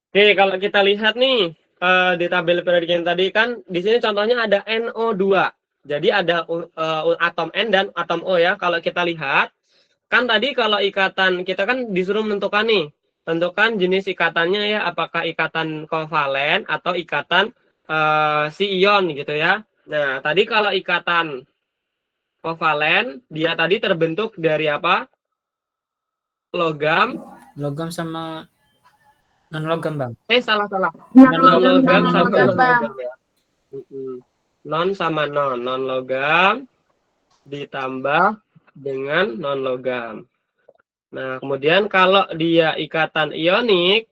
Oke, kalau kita lihat nih di tabel periodik yang tadi kan di sini contohnya ada NO2. Jadi ada atom N dan atom O ya. Kalau kita lihat kan tadi kalau ikatan kita kan disuruh menentukan nih, tentukan jenis ikatannya ya, apakah ikatan kovalen atau ikatan si ion gitu ya. Nah, tadi kalau ikatan kovalen dia tadi terbentuk dari apa? Logam. Logam sama non logam, Bang. Salah. Non Non logam sama logam, non Bang. logam ya. Non sama non logam ditambah dengan non logam. Nah, kemudian kalau dia ikatan ionik,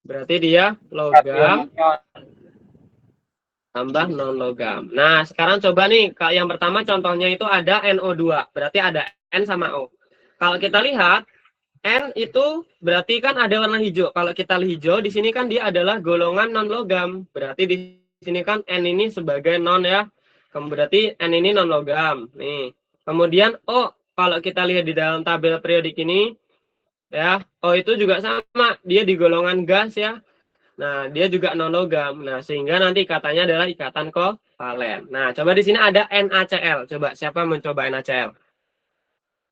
berarti dia logam tambah non logam. Nah, sekarang coba nih, yang pertama contohnya itu ada NO2, berarti ada N sama O. Kalau kita lihat, N itu berarti kan ada warna hijau. Kalau kita lihat hijau, di sini kan dia adalah golongan non logam. Berarti di sini kan N ini sebagai non ya. Berarti N ini non logam. Nih. Kemudian O, kalau kita lihat di dalam tabel periodik ini, ya, O itu juga sama. Dia di golongan gas ya. Nah, dia juga non logam. Nah, sehingga nanti ikatanya adalah ikatan kovalen. Nah, coba di sini ada NaCl. Coba siapa mencoba NaCl?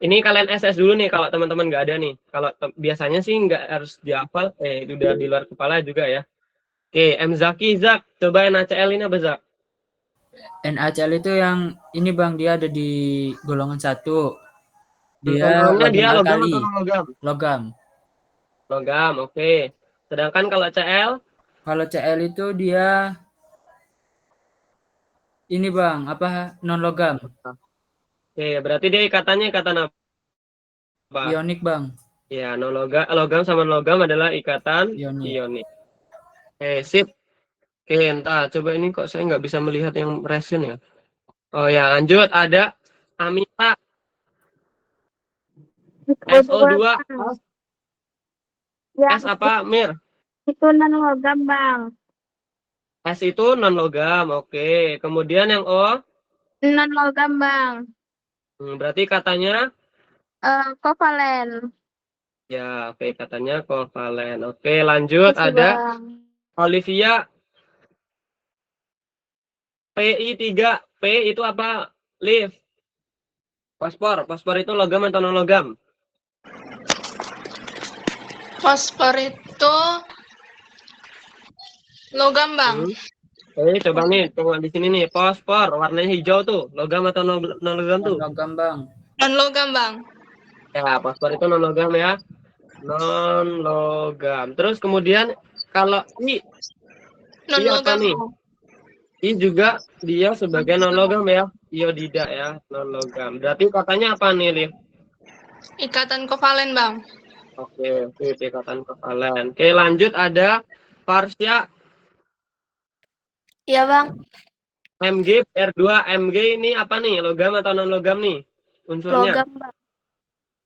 Ini kalian SS dulu nih kalau teman-teman nggak ada nih. Kalau biasanya sih nggak harus dihafal. Udah di luar kepala juga ya. Oke, M Zaki Zak. Coba NaCl ini apa Zak? NaCl itu yang ini, Bang, dia ada di golongan 1. Dia Contohnya dia logam alkali. atau non logam? Logam. Logam, oke. Sedangkan kalau Cl? Kalau Cl itu dia ini, Bang, apa non logam. Oke, berarti dia ikatannya ikatan apa? Ionik, Bang. Ya, non logam sama non logam adalah ikatan ionik. Sip. Oke, entah. Coba ini kok saya nggak bisa melihat yang resin ya. Oh ya, lanjut. Ada amila SO2. Ya, S apa, Mir? itu non logam, Bang. S itu non logam. Oke. Kemudian yang O? Non logam, Bang. Berarti katanya? Kovalen. Ya, oke. Katanya kovalen. Oke, lanjut. Kasih, Ada Bang. Olivia. PI3. P itu apa? Liv. Fosfor. Fosfor itu logam atau non logam? Fosfor itu logam, Bang. Coba nih, tunggu di sini nih. Fosfor, warnanya hijau tuh. Logam atau non logam tuh? Non logam, Bang. Non logam, Bang. Ya, fosfor itu non logam ya. Non logam. Terus kemudian kalau I Non I apa logam. nih? I juga dia sebagai non logam ya. Iodida ya, non logam. Berarti katanya apa nih, Liv? Ikatan kovalen, Bang. Oke, ikatan kovalen. Oke, lanjut ada Parsia Iya, Bang. Mg R2. Mg ini apa nih? Logam atau non logam nih? Unsurnya? Logam, Bang.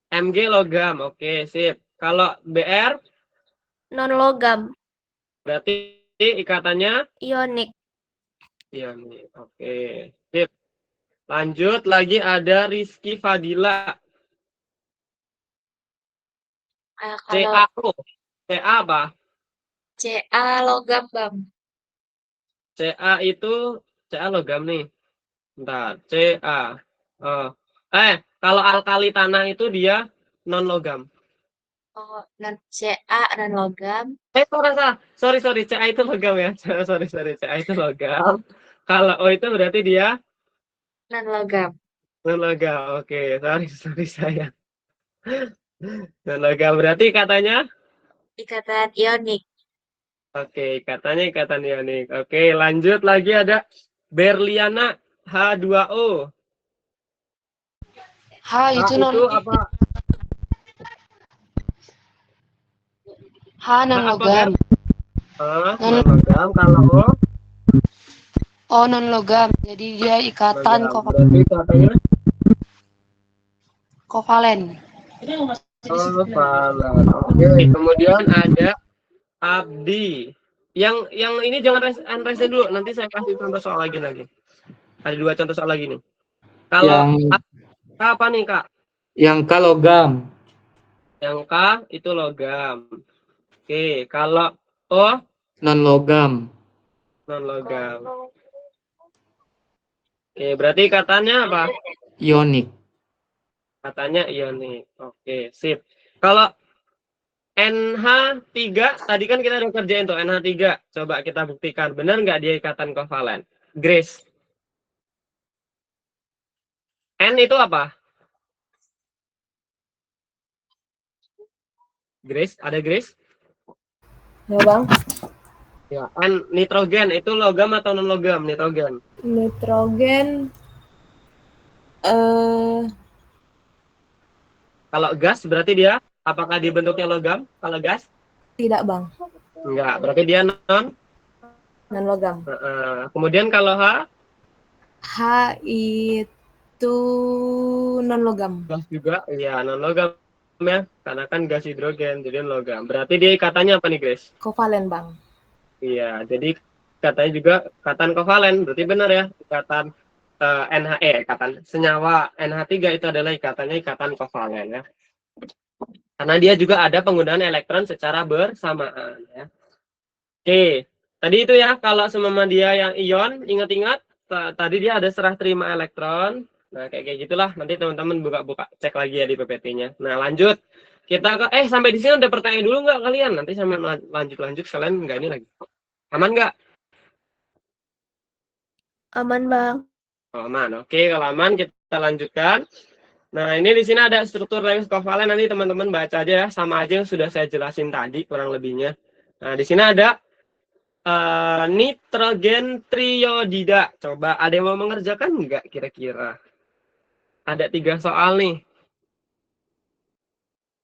Mg logam. Oke, sip. Kalau Br Non logam. berarti ikatannya Ionik. ionik. Oke. Sip. Lanjut lagi ada Rizky Fadila. Kalau CaO. Ca apa? Ca logam bang. Ca itu Ca logam nih. Bentar. Ca. Oh. Kalau alkali tanah itu dia non logam. Oh, dan Ca dan logam. Salah. Sorry. Ca itu logam ya. Sorry. Ca itu logam. Kalau O itu berarti dia Non logam. non logam. Oke. Sorry saya. Non logam berarti katanya. Ikatan ionik. Oke, katanya ikatan ionik. Oke, lanjut lagi ada Berliana H2O. H itu non Itu apa? H non H apa, logam. non logam. Kalau O, Oh non logam. Jadi dia ikatan logam. Berarti katanya kovalen. kovalent. Oke, kemudian ada Abdi. Yang ini jangan resen dulu. Nanti saya kasih contoh soal lagi. Ada 2 contoh soal lagi nih. Kalau Yang apa nih, Kak? K logam. Yang K itu logam. Oke, kalau O Non logam. non logam. Oke, berarti katanya apa? Ionik. Katanya ionik. Oke, sip. Kalau NH3 tadi kan kita udah kerjain tuh NH3. Coba kita buktikan benar nggak dia ikatan kovalen. Grace. N itu apa? Grace, ada Grace? Ya bang, Ya, N nitrogen itu logam atau non logam nitrogen? nitrogen Kalau gas berarti dia apakah dia bentuknya logam? Kalau gas? tidak bang, Enggak, berarti dia non. non logam. Kemudian kalau H? H itu non logam. Gas juga, iya non logam ya, karena kan gas hidrogen jadi non logam. Berarti dia ikatannya apa nih, Grace? Kovalen bang. Iya, jadi katanya juga ikatan kovalen, berarti benar ya ikatan ikatan senyawa NH3 itu adalah ikatan kovalen ya. Karena dia juga ada penggunaan elektron secara bersamaan ya. Oke, tadi itu ya kalau semua dia yang ion, ingat-ingat tadi dia ada serah terima elektron. Nah, kayak gitulah. Nanti teman-teman buka-buka cek lagi ya di PPT-nya. Nah, lanjut. Kita ke sampai di sini udah pertanyaan dulu nggak kalian? Nanti sampai lanjut kalian nggak ini lagi. Aman nggak? Aman bang. Oh, aman. Oke, kalau aman kita lanjutkan. Nah, ini di sini ada struktur length kovalen. Nanti teman-teman baca aja ya, sama aja yang sudah saya jelasin tadi kurang lebihnya. Nah, di sini ada nitrogen triodida. Coba ada yang mau mengerjakan nggak kira-kira? Ada 3 soal nih.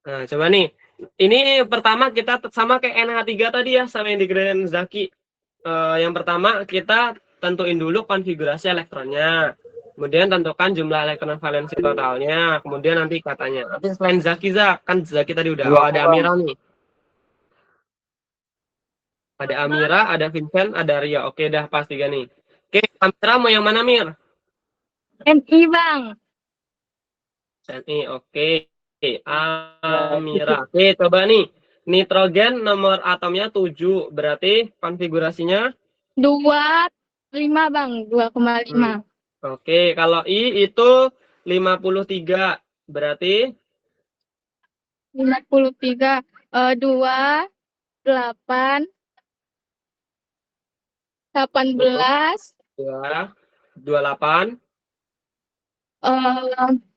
Nah, coba nih. Ini pertama kita sama kayak NH3 tadi ya, sama yang di Grand Zaki. Yang pertama kita tentuin dulu konfigurasi elektronnya. Kemudian tentukan jumlah elektron valensi totalnya. Kemudian nanti katanya. Nanti selain Zaki, kan Zaki tadi udah. Oh, ada Amira nih. Ada Amira, ada Vincent, ada Ria. Oke, dah pas 3 nih. Oke, Amira mau yang mana, Mir? MI bang. NI, oke. Amira. Oke, coba nih. Nitrogen nomor atomnya 7. Berarti konfigurasinya? 25 bang. 2,5. Oke, kalau I itu 53. Berarti? 53. 2, 8, 18. Ya, 28.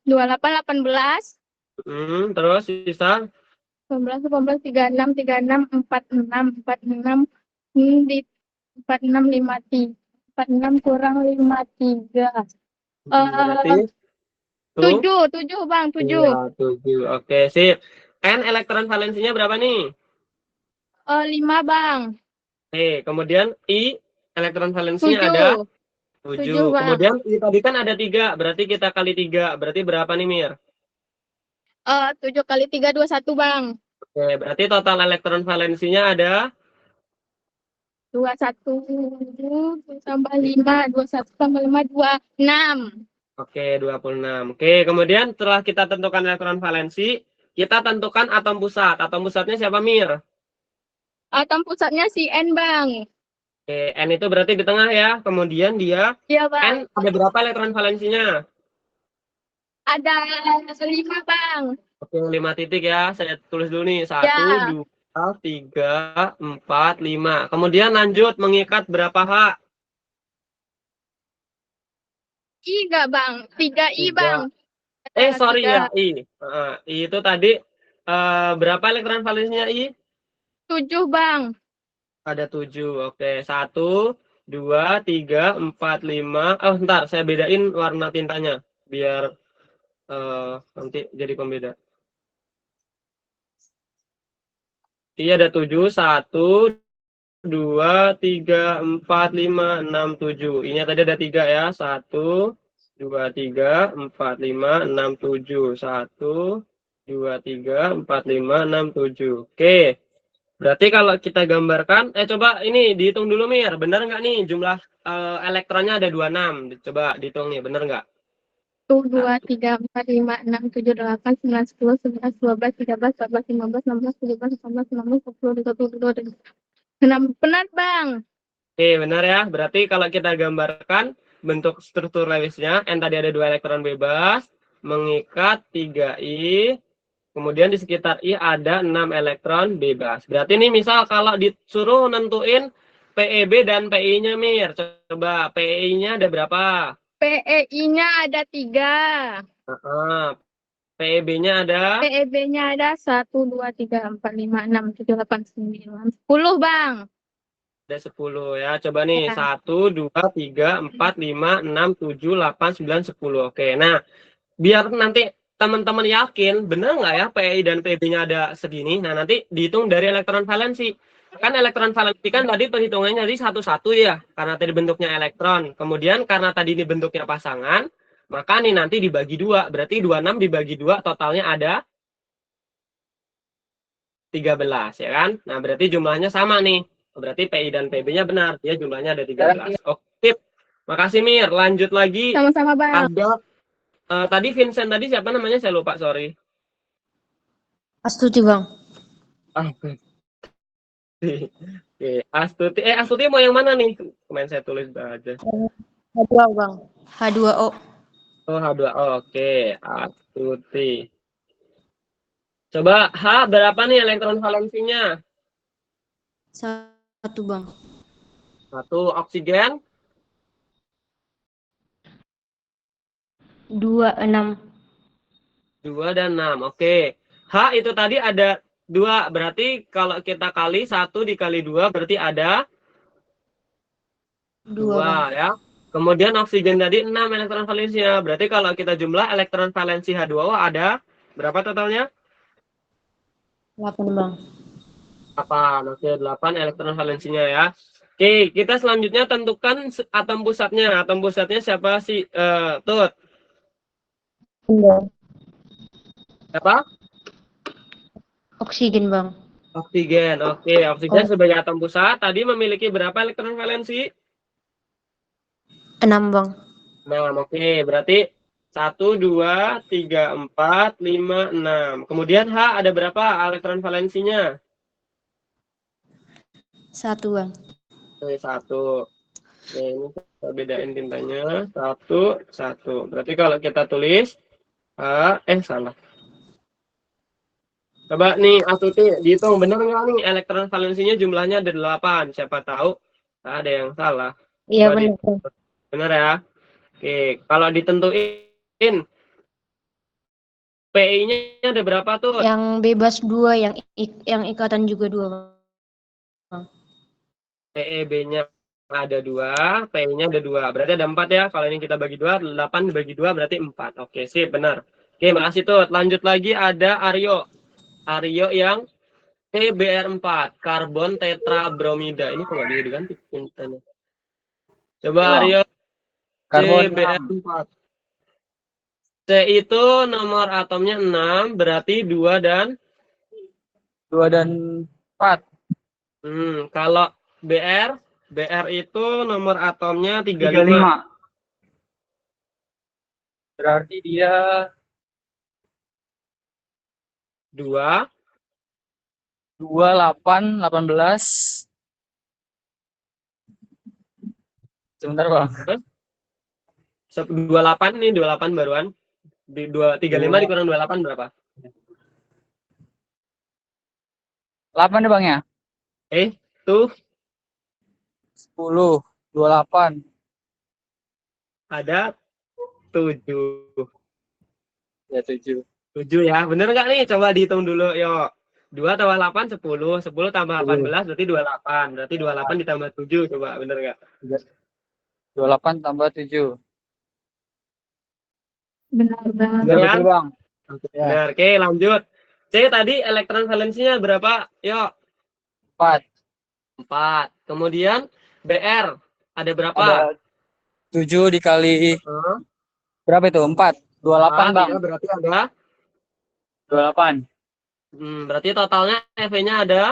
28, 18. Terus sisa? 19, 18, 36, 36, 46, 46. Di 46, 53. 46 kurang 53. Berarti? 7 bang, 7. Iya, 7. Oke, sip. N elektron valensinya berapa nih? 5 bang. Oke, kemudian I elektron valensinya 7. ada 7. 7 bang. Kemudian I tadi kan ada 3, berarti kita kali 3. Berarti berapa nih, Mir? 7 kali 3, 21 bang. Oke, berarti total elektron valensinya ada 21 tambah 5, 21 tambah 5, 26. Oke, 26. Oke, kemudian setelah kita tentukan elektron valensi, kita tentukan atom pusat. Atom pusatnya siapa, Mir? Atom pusatnya si N, Bang. Oke, N itu berarti di tengah ya. Kemudian dia, Iya, Bang. N ada berapa elektron valensinya? Ada 5, Bang. Oke, 5 titik ya. Saya tulis dulu nih. 1, Ya. 2, 3, 4, 5. Kemudian lanjut mengikat berapa H? I enggak, Bang? 3I, Tiga. Bang. Sorry 3. ya, I. I itu tadi berapa elektron valensinya I? 7, Bang. Ada 7. Oke, 1, 2, 3, 4, 5. Oh, ntar saya bedain warna tintanya biar nanti jadi pembeda. Iya ada 7, 1, 2, 3, 4, 5, 6, 7. Ini tadi ada 3 ya. 1, 2, 3, 4, 5, 6, 7. 1, 2, 3, 4, 5, 6, 7. Oke. Berarti kalau kita gambarkan, coba ini dihitung dulu Mir. Benar nggak nih jumlah elektronnya ada 26. Coba dihitung nih, benar nggak? 1, 2, 3, 4, 5, 6, 7, 8, 9, 10, 11, 12, 13, 14, 15, 16, 17, 18, 19, 20, 21, 22, 26. Benar, Bang. Oke, benar ya. Berarti kalau kita gambarkan bentuk struktur Lewisnya, N tadi ada 2 elektron bebas, mengikat 3I, kemudian di sekitar I ada 6 elektron bebas. Berarti ini misal kalau disuruh nentuin PeB dan PI-nya, Mir. Coba PI-nya ada berapa? PEI-nya ada 3. PeB-nya ada? PEB-nya ada 1, 2, 3, 4, 5, 6, 7, 8, 9, 10, Bang. Ada 10 ya. Coba nih, Ya. 1, 2, 3, 4, 5, 6, 7, 8, 9, 10. Oke, nah biar nanti teman-teman yakin, benar nggak ya PI dan PB-nya ada segini. Nah, nanti dihitung dari elektron valensi. Kan elektron valensi kan tadi perhitungannya tadi satu-satu ya, karena tadi bentuknya elektron. Kemudian karena tadi ini bentuknya pasangan, maka nih nanti dibagi 2. Berarti 26 dibagi 2, totalnya ada 13, ya kan? Nah, berarti jumlahnya sama nih. Berarti PI dan PB-nya benar. Ya, jumlahnya ada 13. Oke, makasih Mir. Lanjut lagi. Sama-sama, Bang. Ada tadi Vincent tadi siapa namanya? Saya lupa, sorry. Astuti, Bang. Oke. Astuti. Astuti mau yang mana nih? Kemarin saya tulis aja. H2, Bang. H2O. Oh, H2O. Oke, Astuti. Coba H berapa nih elektron valensinya? 1, Bang. 1 oksigen. 2, 6. 2 dan 6. Oke. H itu tadi ada 2. Berarti kalau kita kali 1 dikali 2 berarti ada 2 Bang. ya. Kemudian oksigen tadi 6 elektron valensinya. Berarti kalau kita jumlah elektron valensi H2O ada berapa totalnya? 8, Bang. 8. Oke, 8 elektron valensinya ya. Oke, kita selanjutnya tentukan atom pusatnya. Atom pusatnya siapa sih? Tut. Apa? Oksigen, Bang. Oksigen. Oke, oksigen sebagai atom pusat tadi memiliki berapa elektron valensi? 6, Bang. 6. Oke, berarti 1, 2, 3, 4, 5, 6. Kemudian H ada berapa elektron valensinya? 1, Bang. Oke, 1. Oke, ini kita bedain tintanya. 1, 1. Berarti kalau kita tulis salah. Coba nih Astuti dihitung benar nggak nih elektron valensinya jumlahnya ada 8. Siapa tahu ada yang salah. Iya, Coba benar. benar ya. Oke, kalau ditentuin PI-nya ada berapa tuh? Yang bebas 2, yang ikatan juga 2, Bang. PEB-nya ada 2, PI-nya ada 2. Berarti ada 4 ya. Kalau ini kita bagi 2, 8 dibagi 2 berarti 4. Oke, sip, benar. Oke, makasih tuh. Lanjut lagi ada Aryo. Aryo yang CBr4, karbon tetrabromida. Ini kok nggak bisa diganti tintanya. Coba Aryo, CBr4. C itu nomor atomnya 6, berarti 2 dan 4. kalau BR BR itu nomor atomnya 35. 35. Berarti dia 2, 28, 18. Sebentar, Bang. 28 nih, 28 baruan. Di 35 dikurang 28 berapa? 8 nih, Bang ya? Tuh 10, 28. ada 7. Ya, 7. 7 ya. Bener nggak nih? Coba dihitung dulu, yuk. 2 tambah 8, 10. 10 tambah 18 berarti 28. Berarti 28 ditambah 7. Coba, bener nggak? 28 tambah 7. Benar Bang. Bener kan? Betul, Bang. Ya. Bener. Oke, lanjut. C tadi elektron valensinya berapa? Yuk. 4. 4. Kemudian BR ada berapa? Ada 7 dikali berapa itu? 4. 28, Bang. Ya, berarti ada 28. berarti totalnya EV-nya ada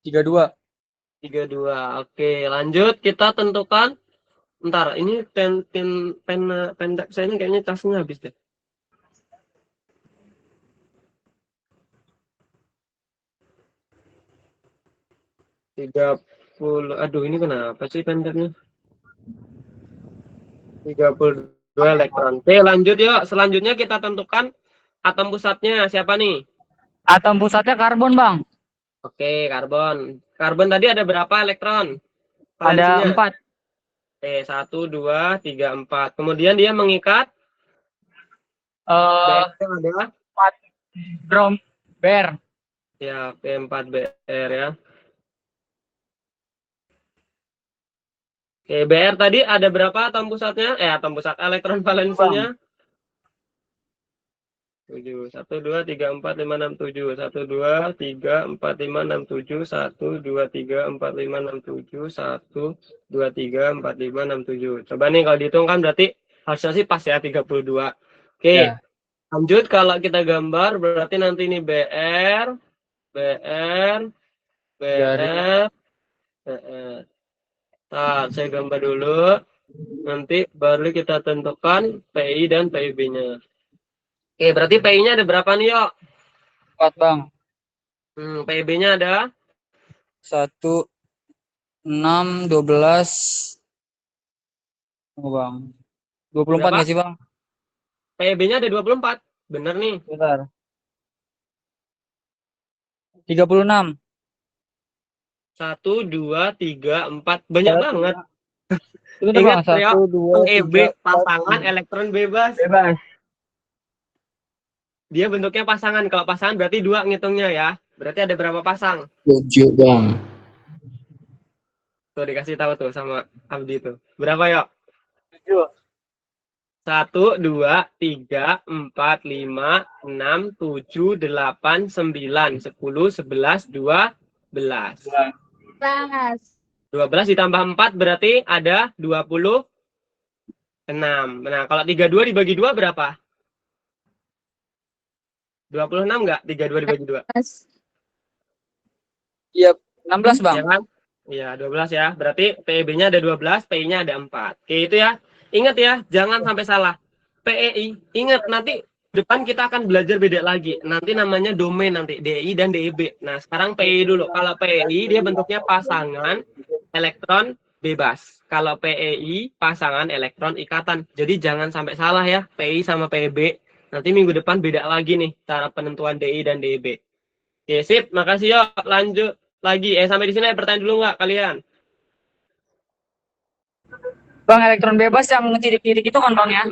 32. 32. Oke, lanjut kita tentukan. Bentar, ini pen saya ini kayaknya casnya habis deh. Aduh, ini kenapa sih pendeknya? 32 elektron. Oke, lanjut yuk. Selanjutnya kita tentukan atom pusatnya siapa nih? Atom pusatnya karbon, Bang. Oke, karbon. Karbon tadi ada berapa elektron? Ada Valensinya? 4. 1, 2, 3, 4. Kemudian dia mengikat Eh, adalah 4 brom ber. ya P4BR ya. Oke, BR tadi ada berapa atom pusatnya? Atom pusat elektron valensinya? 7. 1, 2, 3, 4, 5, 6, 7. 1, 2, 3, 4, 5, 6, 7. 1, 2, 3, 4, 5, 6, 7. 1, 2, 3, 4, 5, 6, 7. Coba nih kalau dihitung kan berarti harusnya sih pas ya 32. Oke, Ya. lanjut kalau kita gambar berarti nanti ini BR, BR, BR, BR. Nah, saya gambar dulu. Nanti baru kita tentukan PI dan PIB-nya. Oke, berarti PI-nya ada berapa nih, yuk? 4, Bang. PIB-nya ada 1, 6, 12. Oh, Bang. 24 berapa? nggak sih, Bang? PIB-nya ada 24. Bener nih. Bentar. 36. 1, 2, 3, 4. Banyak banget. Bentar, Bang. Ingat ya, 1, 2, EB 3, 4, pasangan elektron bebas. bebas. Dia bentuknya pasangan. Kalau pasangan berarti 2 ngitungnya ya. Berarti ada berapa pasang? 7, Bang. Tuh dikasih tahu tuh sama Abdi tuh. Berapa, yuk? 7. 1, 2, 3, 4, 5, 6, 7, 8, 9, 10, 11, 12. 12 ditambah 4 berarti ada 26. Nah, kalau 32 dibagi 2 berapa? 26 enggak? 32 dibagi 2. Iya, 16, Bang. Ya kan? Iya, 12 ya. Berarti PEB-nya ada 12, PI-nya ada 4. Oke, itu ya. Ingat ya, jangan sampai salah. PEI, ingat nanti depan kita akan belajar beda lagi. Nanti namanya domain nanti, DI dan DEB. Nah, sekarang PEI dulu. Kalau PEI dia bentuknya pasangan elektron bebas. Kalau PEI pasangan elektron ikatan. Jadi jangan sampai salah ya, PEI sama PEB. Nanti minggu depan beda lagi nih cara penentuan DI dan DEB. Oke, sip. Makasih ya. Lanjut lagi. Sampai di sini ada pertanyaan dulu nggak kalian? Bang, elektron bebas yang titik-titik itu kan, Bang ya?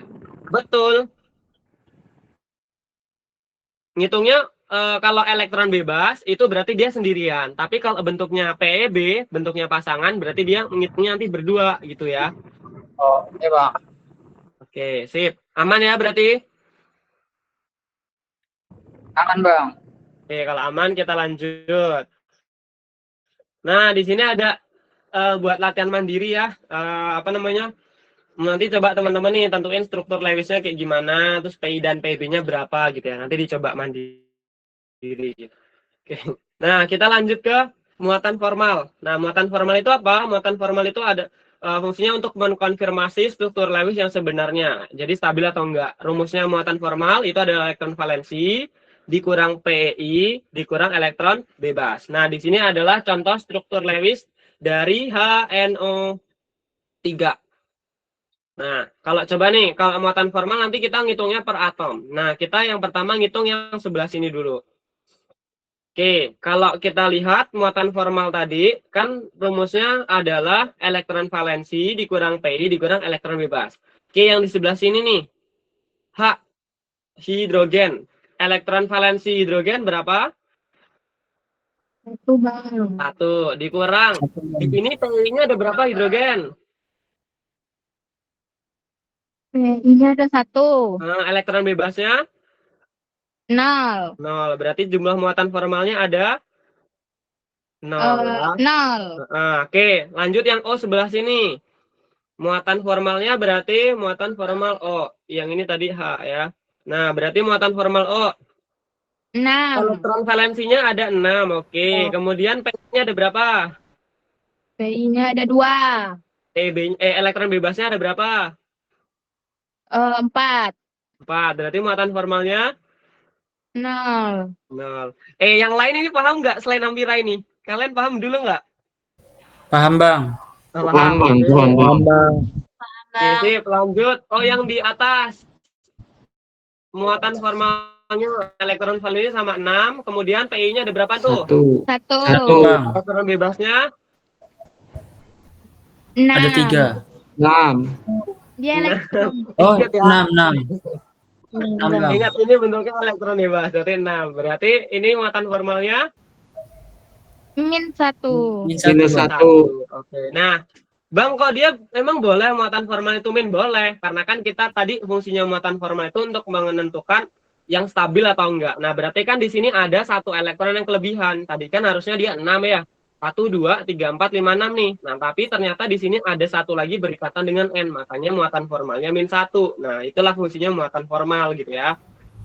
Betul. Ngitungnya kalau elektron bebas itu berarti dia sendirian. Tapi kalau bentuknya PEB, bentuknya pasangan, berarti dia ngitungnya nanti berdua gitu ya. Oh, iya, Bang. Oke, sip. Aman ya berarti? Aman, Bang. Oke, kalau aman kita lanjut. Nah, di sini ada buat latihan mandiri ya. Apa namanya? Nanti coba teman-teman nih tentuin struktur Lewisnya kayak gimana, terus PI dan PB-nya berapa gitu ya. Nanti dicoba mandiri. Oke. Nah, kita lanjut ke muatan formal. Nah, muatan formal itu apa? Muatan formal itu ada fungsinya untuk mengkonfirmasi struktur Lewis yang sebenarnya. Jadi stabil atau enggak. Rumusnya muatan formal itu adalah elektron valensi dikurang PI dikurang elektron bebas. Nah, di sini adalah contoh struktur Lewis dari HNO3. Nah, kalau coba nih, kalau muatan formal nanti kita ngitungnya per atom. Nah, kita yang pertama ngitung yang sebelah sini dulu. Oke, kalau kita lihat muatan formal tadi, kan rumusnya adalah elektron valensi dikurang PI dikurang elektron bebas. Oke, yang di sebelah sini nih, H, hidrogen. Elektron valensi hidrogen berapa? 1 Bang. 1, dikurang. Di sini PI-nya ada berapa hidrogen? Ini ada 1. Nah, elektron bebasnya 0. 0. Berarti jumlah muatan formalnya ada 0 ya. 0. Oke, lanjut yang O sebelah sini. Muatan formalnya berarti muatan formal O. Yang ini tadi H ya. Nah, berarti muatan formal O. 6. Elektron valensinya ada 6. Oke, kemudian P-nya ada berapa? PI-nya ada 2. Elektron bebasnya ada berapa? 4. 4. Berarti muatan formalnya 0. 0. Yang lain ini paham nggak selain Ampira ini? Kalian paham dulu nggak? Paham, Bang. Paham, Bang. Oke, sip, lanjut. Oh, yang di atas. Muatan formalnya elektron valensi sama 6. Kemudian PI-nya ada berapa tuh? 1. 1, Bang. Elektron bebasnya 6. Ada 3. 6. Dia elektron. Oh, Ingat ya. 6, 6. 6, Bang. Ingat, ini bentuknya elektron bebas. Berarti 6. Berarti ini muatan formalnya -1. Minus 1. Oke. Nah, Bang, kok dia memang boleh muatan formal itu boleh. Karena kan kita tadi fungsinya muatan formal itu untuk menentukan yang stabil atau enggak. Nah, berarti kan di sini ada 1 elektron yang kelebihan. Tadi kan harusnya dia 6 ya. 1, 2, 3, 4, 5, 6 nih. Nah, tapi ternyata di sini ada 1 lagi berikatan dengan N. Makanya muatan formalnya -1. Nah, itulah fungsinya muatan formal gitu ya.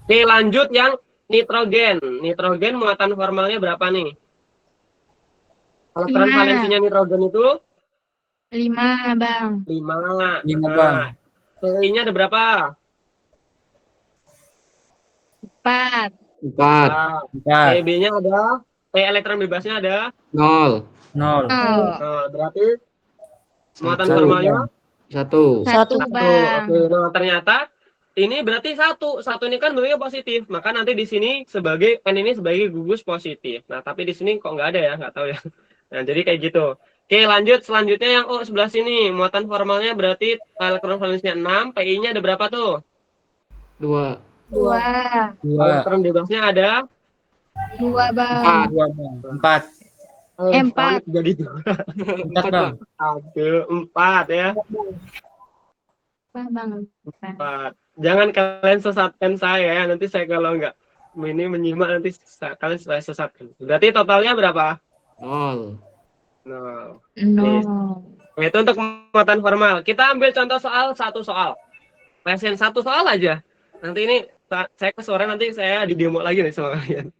Oke, lanjut yang nitrogen. Nitrogen muatan formalnya berapa nih? Elektron 5. valensinya nitrogen itu 5, Bang. 5. 5, Bang. PI-nya ada berapa? 4. 4. 4. PB-nya ada, elektron bebasnya ada 0. 0. 0. Berarti muatan 1. formalnya 1. 1, 1. Bang. Oke, nah ternyata ini berarti 1. 1 ini kan bentuknya positif. Maka nanti di sini sebagai N ini sebagai gugus positif. Nah, tapi di sini kok nggak ada ya? Nggak tahu ya. Nah, jadi kayak gitu. Oke, lanjut. Selanjutnya yang O sebelah sini. Muatan formalnya berarti elektron valensinya 6. PI-nya ada berapa tuh? 2. 2. 2. Elektron bebasnya ada 2, Bang. 2, Bang. 4. 4. Jadi 2. 4, Bang. Aduh, 4 ya. Bang. 4. Jangan kalian sesatkan saya ya. Nanti saya kalau nggak ini menyimak nanti kalian saya sesatkan. Berarti totalnya berapa? 0. 0. 0. Itu untuk muatan formal. Kita ambil contoh satu soal. Pasien 1 soal aja. Nanti ini saya ke sore nanti saya di demo lagi nih sama kalian.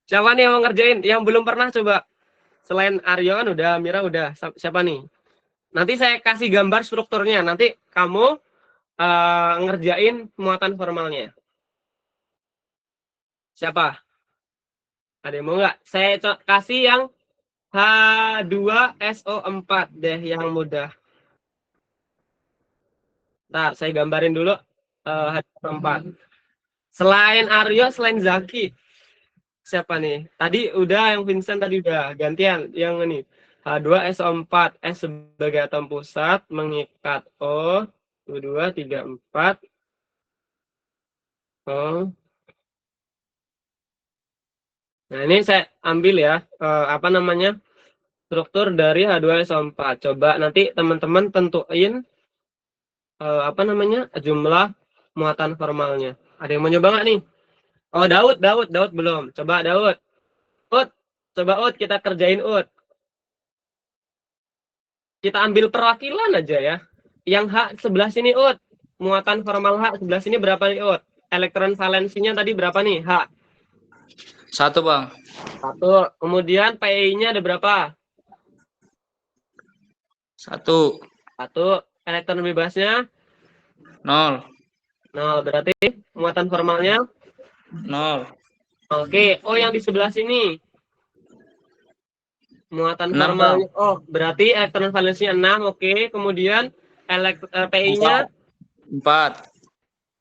Siapa nih yang mau ngerjain? Yang belum pernah coba. Selain Aryo kan udah, Mira udah. Siapa nih? Nanti saya kasih gambar strukturnya. Nanti kamu ngerjain muatan formalnya. Siapa? Ada yang mau nggak? Saya kasih yang H2SO4 deh yang mudah. Ntar saya gambarin dulu H2SO4. Selain Aryo, selain Zaki. Siapa nih? Tadi udah yang Vincent tadi udah. Gantian yang ini. H2SO4. S sebagai atom pusat mengikat O. 2, 3, 4. O. Nah, ini saya ambil ya, apa namanya, struktur dari H2SO4. Coba nanti teman-teman tentuin, apa namanya, jumlah muatan formalnya. Ada yang mau nyoba nggak nih? Oh, Daud belum. Coba Daud. Coba kita kerjain Kita ambil perwakilan aja ya. Yang H sebelah sini muatan formal H sebelah sini berapa nih Elektron valensinya tadi berapa nih H? 1 Bang. 1. Kemudian PI-nya ada berapa? 1. 1. Elektron bebasnya 0. 0. Berarti muatan formalnya 0. oke. Oh, yang di sebelah sini muatan 6 Bang. formalnya. Oh, berarti elektron valensinya 6. Oke. Kemudian PI-nya 4.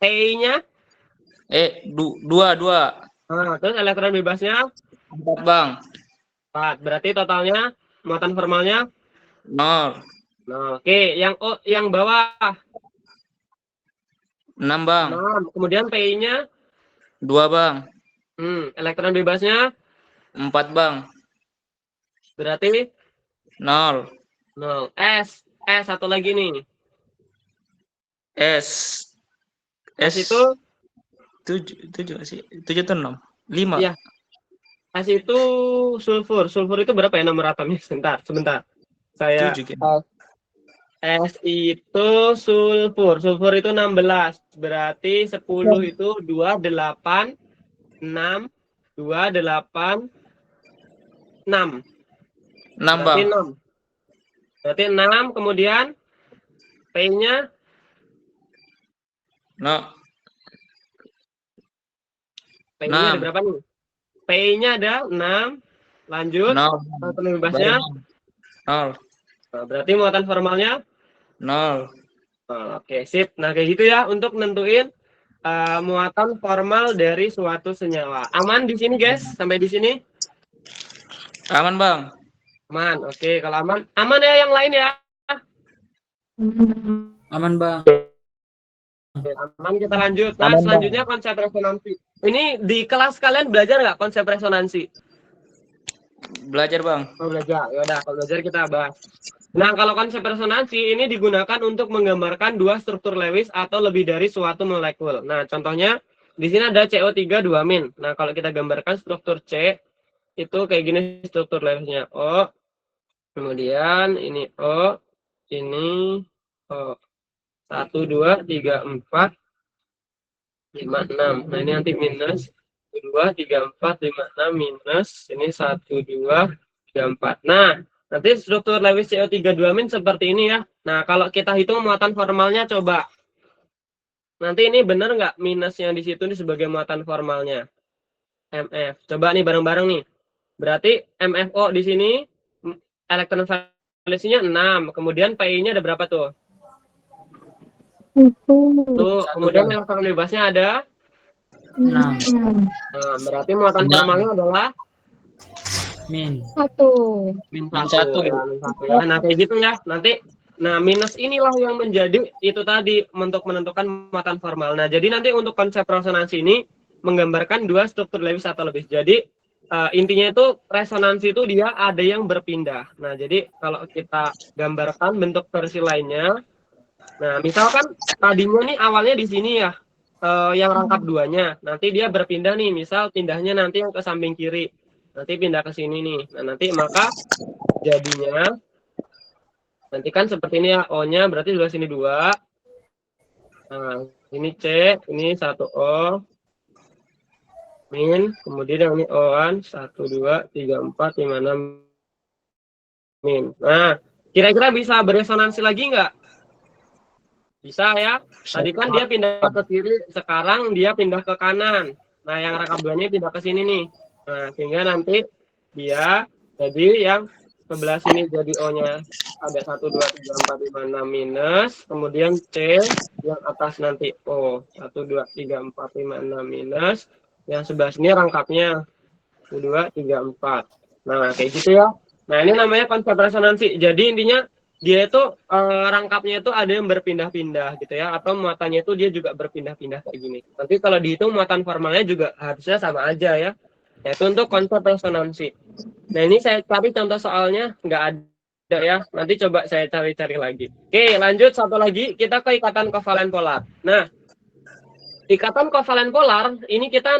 PI-nya 2. nah, terus elektron bebasnya 4 Bang. 4. Berarti totalnya muatan formalnya 0. nah, oke. Yang bawah 6 Bang. 6. Kemudian PI-nya 2 Bang. elektron bebasnya 4 Bang. berarti 0. 0. Satu lagi nih. S itu 7 sih. 7 atau 6? 5. Iya. S itu sulfur. Sulfur itu berapa ya nomor atomnya? Sebentar. Saya 7 kan. S itu sulfur. Sulfur itu 16. Berarti 10 itu 2, 8, 6, 2, 8, 6. 6 Berarti Bang. 6. Berarti 6. Kemudian P-nya No. P-nya ada 6. berapa nih? P-nya ada 6. Lanjut. 0. Elektron bebasnya 0. nah, berarti muatan formalnya 0. Oke, sip. Nah, kayak gitu ya untuk nentuin muatan formal dari suatu senyawa. Aman di sini, guys? Sampai di sini? Aman Bang. Aman. Oke, kalau aman. Aman ya yang lain ya? Aman Bang. Oke, aman, kita lanjut. Nah, selanjutnya konsep resonansi. Ini di kelas kalian belajar nggak konsep resonansi? Belajar Bang. Oh, belajar. Ya udah, kalau belajar kita bahas. Nah, kalau konsep resonansi ini digunakan untuk menggambarkan dua struktur Lewis atau lebih dari suatu molekul. Nah, contohnya di sini ada CO3 2-. Nah, kalau kita gambarkan struktur C itu kayak gini struktur Lewisnya. O, kemudian ini O, ini O. 1, 2, 3, 4, 5, 6. Nah, ini nanti minus 2, 3, 4, 5, 6 minus ini 1, 2, 3, 4. Nah, nanti struktur Lewis CO3 2- seperti ini ya. Nah, kalau kita hitung muatan formalnya coba. Nanti ini benar nggak minus yang di situ ini sebagai muatan formalnya? MF. Coba nih bareng-bareng nih. Berarti MFO di sini elektron valensinya 6. Kemudian PI-nya ada berapa tuh? Tuh, kemudian elektron bebasnya ada 6. Nah, berarti muatan formalnya adalah Min. 1. min Min 1 1. ya, min 1 ya. Nah, kayak gitu ya. Nanti minus inilah yang menjadi itu tadi untuk menentukan muatan formal. Nah, jadi nanti untuk konsep resonansi ini menggambarkan dua struktur Lewis atau lebih. Jadi intinya itu resonansi itu dia ada yang berpindah. Nah, jadi kalau kita gambarkan bentuk versi lainnya, nah misalkan tadinya nih awalnya di sini ya, yang rangkap duanya. Nanti dia berpindah nih, misal pindahnya nanti yang ke samping kiri. Nanti pindah ke sini nih. Nah, nanti maka jadinya nanti kan seperti ini ya, O-nya berarti sebelah sini 2. Nah, ini C, ini 1 O. Min, kemudian yang ini O-an 1, 2, 3, 4, 5, 6 min. Nah, kira-kira bisa beresonansi lagi nggak? Bisa ya. Tadi kan dia pindah ke kiri, sekarang dia pindah ke kanan. Nah, yang rangkap duanya pindah ke sini nih. Nah, sehingga nanti dia jadi yang sebelah sini jadi O-nya ada 1, 2, 3, 4, 5, 6 minus. Kemudian C yang atas nanti O. 1, 2, 3, 4, 5, 6 minus. Yang sebelah sini rangkapnya 1, 2, 3, 4. Nah, kayak gitu ya. Nah, ini namanya konsep resonansi. Jadi intinya dia itu rangkapnya itu ada yang berpindah-pindah gitu ya, atau muatannya itu dia juga berpindah-pindah kayak gini. Nanti kalau dihitung muatan formalnya juga harusnya sama aja ya. Yaitu untuk konsep resonansi. Nah, ini saya cari contoh soalnya nggak ada ya. Nanti coba saya cari-cari lagi. Oke, lanjut satu lagi kita ke ikatan kovalen polar. Nah, ikatan kovalen polar ini kita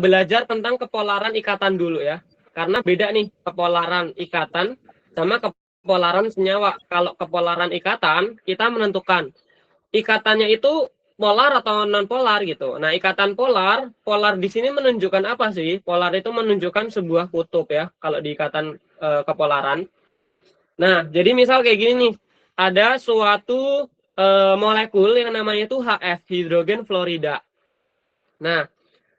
belajar tentang kepolaran ikatan dulu ya. Karena beda nih kepolaran ikatan sama kepolaran senyawa. Kalau kepolaran ikatan kita menentukan ikatannya itu polar atau non polar gitu. Nah, ikatan polar, polar di sini menunjukkan apa sih? Polar itu menunjukkan sebuah kutub ya, kalau di ikatan kepolaran. Nah, jadi misal kayak gini nih, ada suatu molekul yang namanya itu HF, hidrogen fluorida. Nah,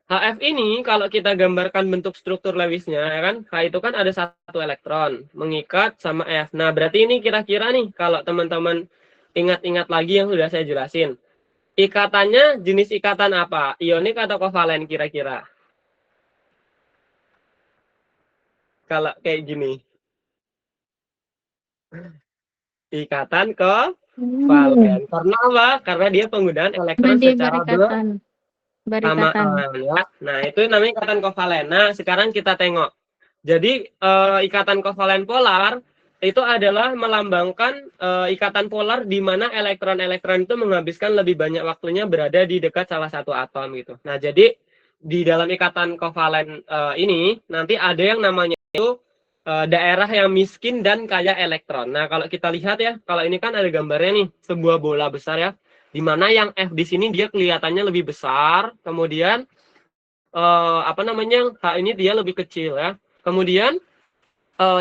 HF ini kalau kita gambarkan bentuk struktur Lewisnya, ya kan, H itu kan ada satu elektron mengikat sama F. Nah, berarti ini kira-kira nih, kalau teman-teman ingat-ingat lagi yang sudah saya jelasin. Ikatannya jenis ikatan apa? Ionik atau kovalen kira-kira? Kalau kayak gini. Ikatan kovalen. Karena apa? Karena dia penggunaan elektron Berarti secara berikatan. bersamaan ya. Nah, itu namanya ikatan kovalen. Nah, sekarang kita tengok. Jadi ikatan kovalen polar itu adalah melambangkan ikatan polar di mana elektron-elektron itu menghabiskan lebih banyak waktunya berada di dekat salah satu atom gitu. Nah, jadi di dalam ikatan kovalen ini nanti ada yang namanya itu daerah yang miskin dan kaya elektron. Nah, kalau kita lihat ya, kalau ini kan ada gambarnya nih, sebuah bola besar ya, di mana yang F di sini dia kelihatannya lebih besar, kemudian apa namanya, H ini dia lebih kecil ya. Kemudian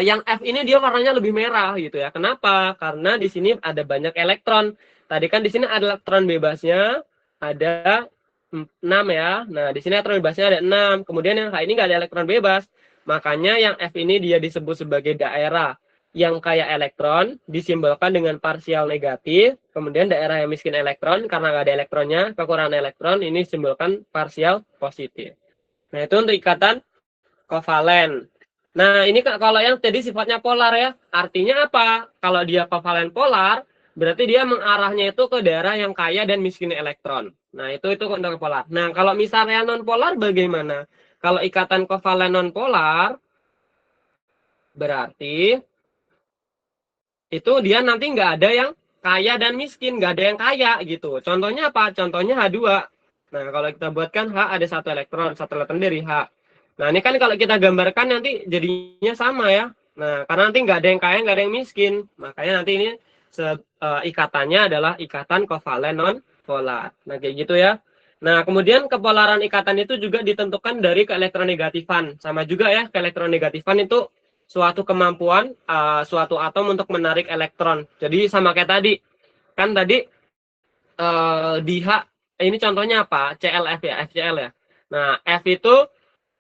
yang F ini dia warnanya lebih merah gitu ya. Kenapa? Karena di sini ada banyak elektron. Tadi kan di sini ada elektron bebasnya ada 6 ya. Nah, di sini elektron bebasnya ada 6. Kemudian yang H ini nggak ada elektron bebas. Makanya yang F ini dia disebut sebagai daerah yang kaya elektron, disimbolkan dengan parsial negatif. Kemudian daerah yang miskin elektron, karena nggak ada elektronnya, kekurangan elektron, ini disimbolkan parsial positif. Nah, itu untuk ikatan kovalen. Nah, ini kalau yang tadi sifatnya polar ya, artinya apa? Kalau dia kovalen polar, berarti dia mengarahnya itu ke daerah yang kaya dan miskin elektron. Nah, itu untuk polar. Nah, kalau misalnya non polar bagaimana? Kalau ikatan kovalen non polar, berarti itu dia nanti nggak ada yang kaya dan miskin, nggak ada yang kaya gitu. Contohnya apa? Contohnya H2. Nah, kalau kita buatkan H ada satu elektron dari H. Nah, ini kan kalau kita gambarkan nanti jadinya sama ya. Nah, karena nanti nggak ada yang kaya, nggak ada yang miskin. Makanya nanti ini ikatannya adalah ikatan kovalen non polar. Nah, kayak gitu ya. Nah, kemudian kepolaran ikatan itu juga ditentukan dari keelektronegatifan. Sama juga ya, keelektronegatifan itu suatu kemampuan suatu atom untuk menarik elektron. Jadi sama kayak tadi. Kan tadi di H, ini contohnya apa? CLF ya, FCl ya. Nah, F itu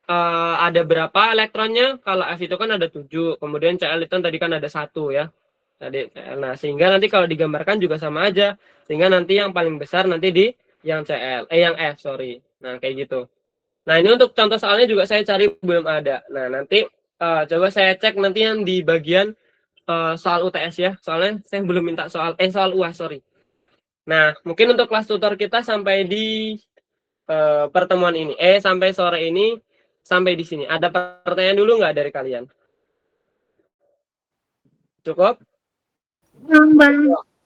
ada berapa elektronnya? Kalau F itu kan ada 7, kemudian Cl itu tadi kan ada 1 ya. Tadi Cl. Nah, sehingga nanti kalau digambarkan juga sama aja. Sehingga nanti yang paling besar nanti di yang Cl, yang F, sorry. Nah, kayak gitu. Nah, ini untuk contoh soalnya juga saya cari belum ada. Nah, nanti coba saya cek nanti yang di bagian soal UTS ya. Soalnya saya belum minta soal UAS, sorry. Nah, mungkin untuk kelas tutor kita sampai di pertemuan ini. Sampai sore ini, sampai di sini. Ada pertanyaan dulu nggak dari kalian? Cukup? Bang.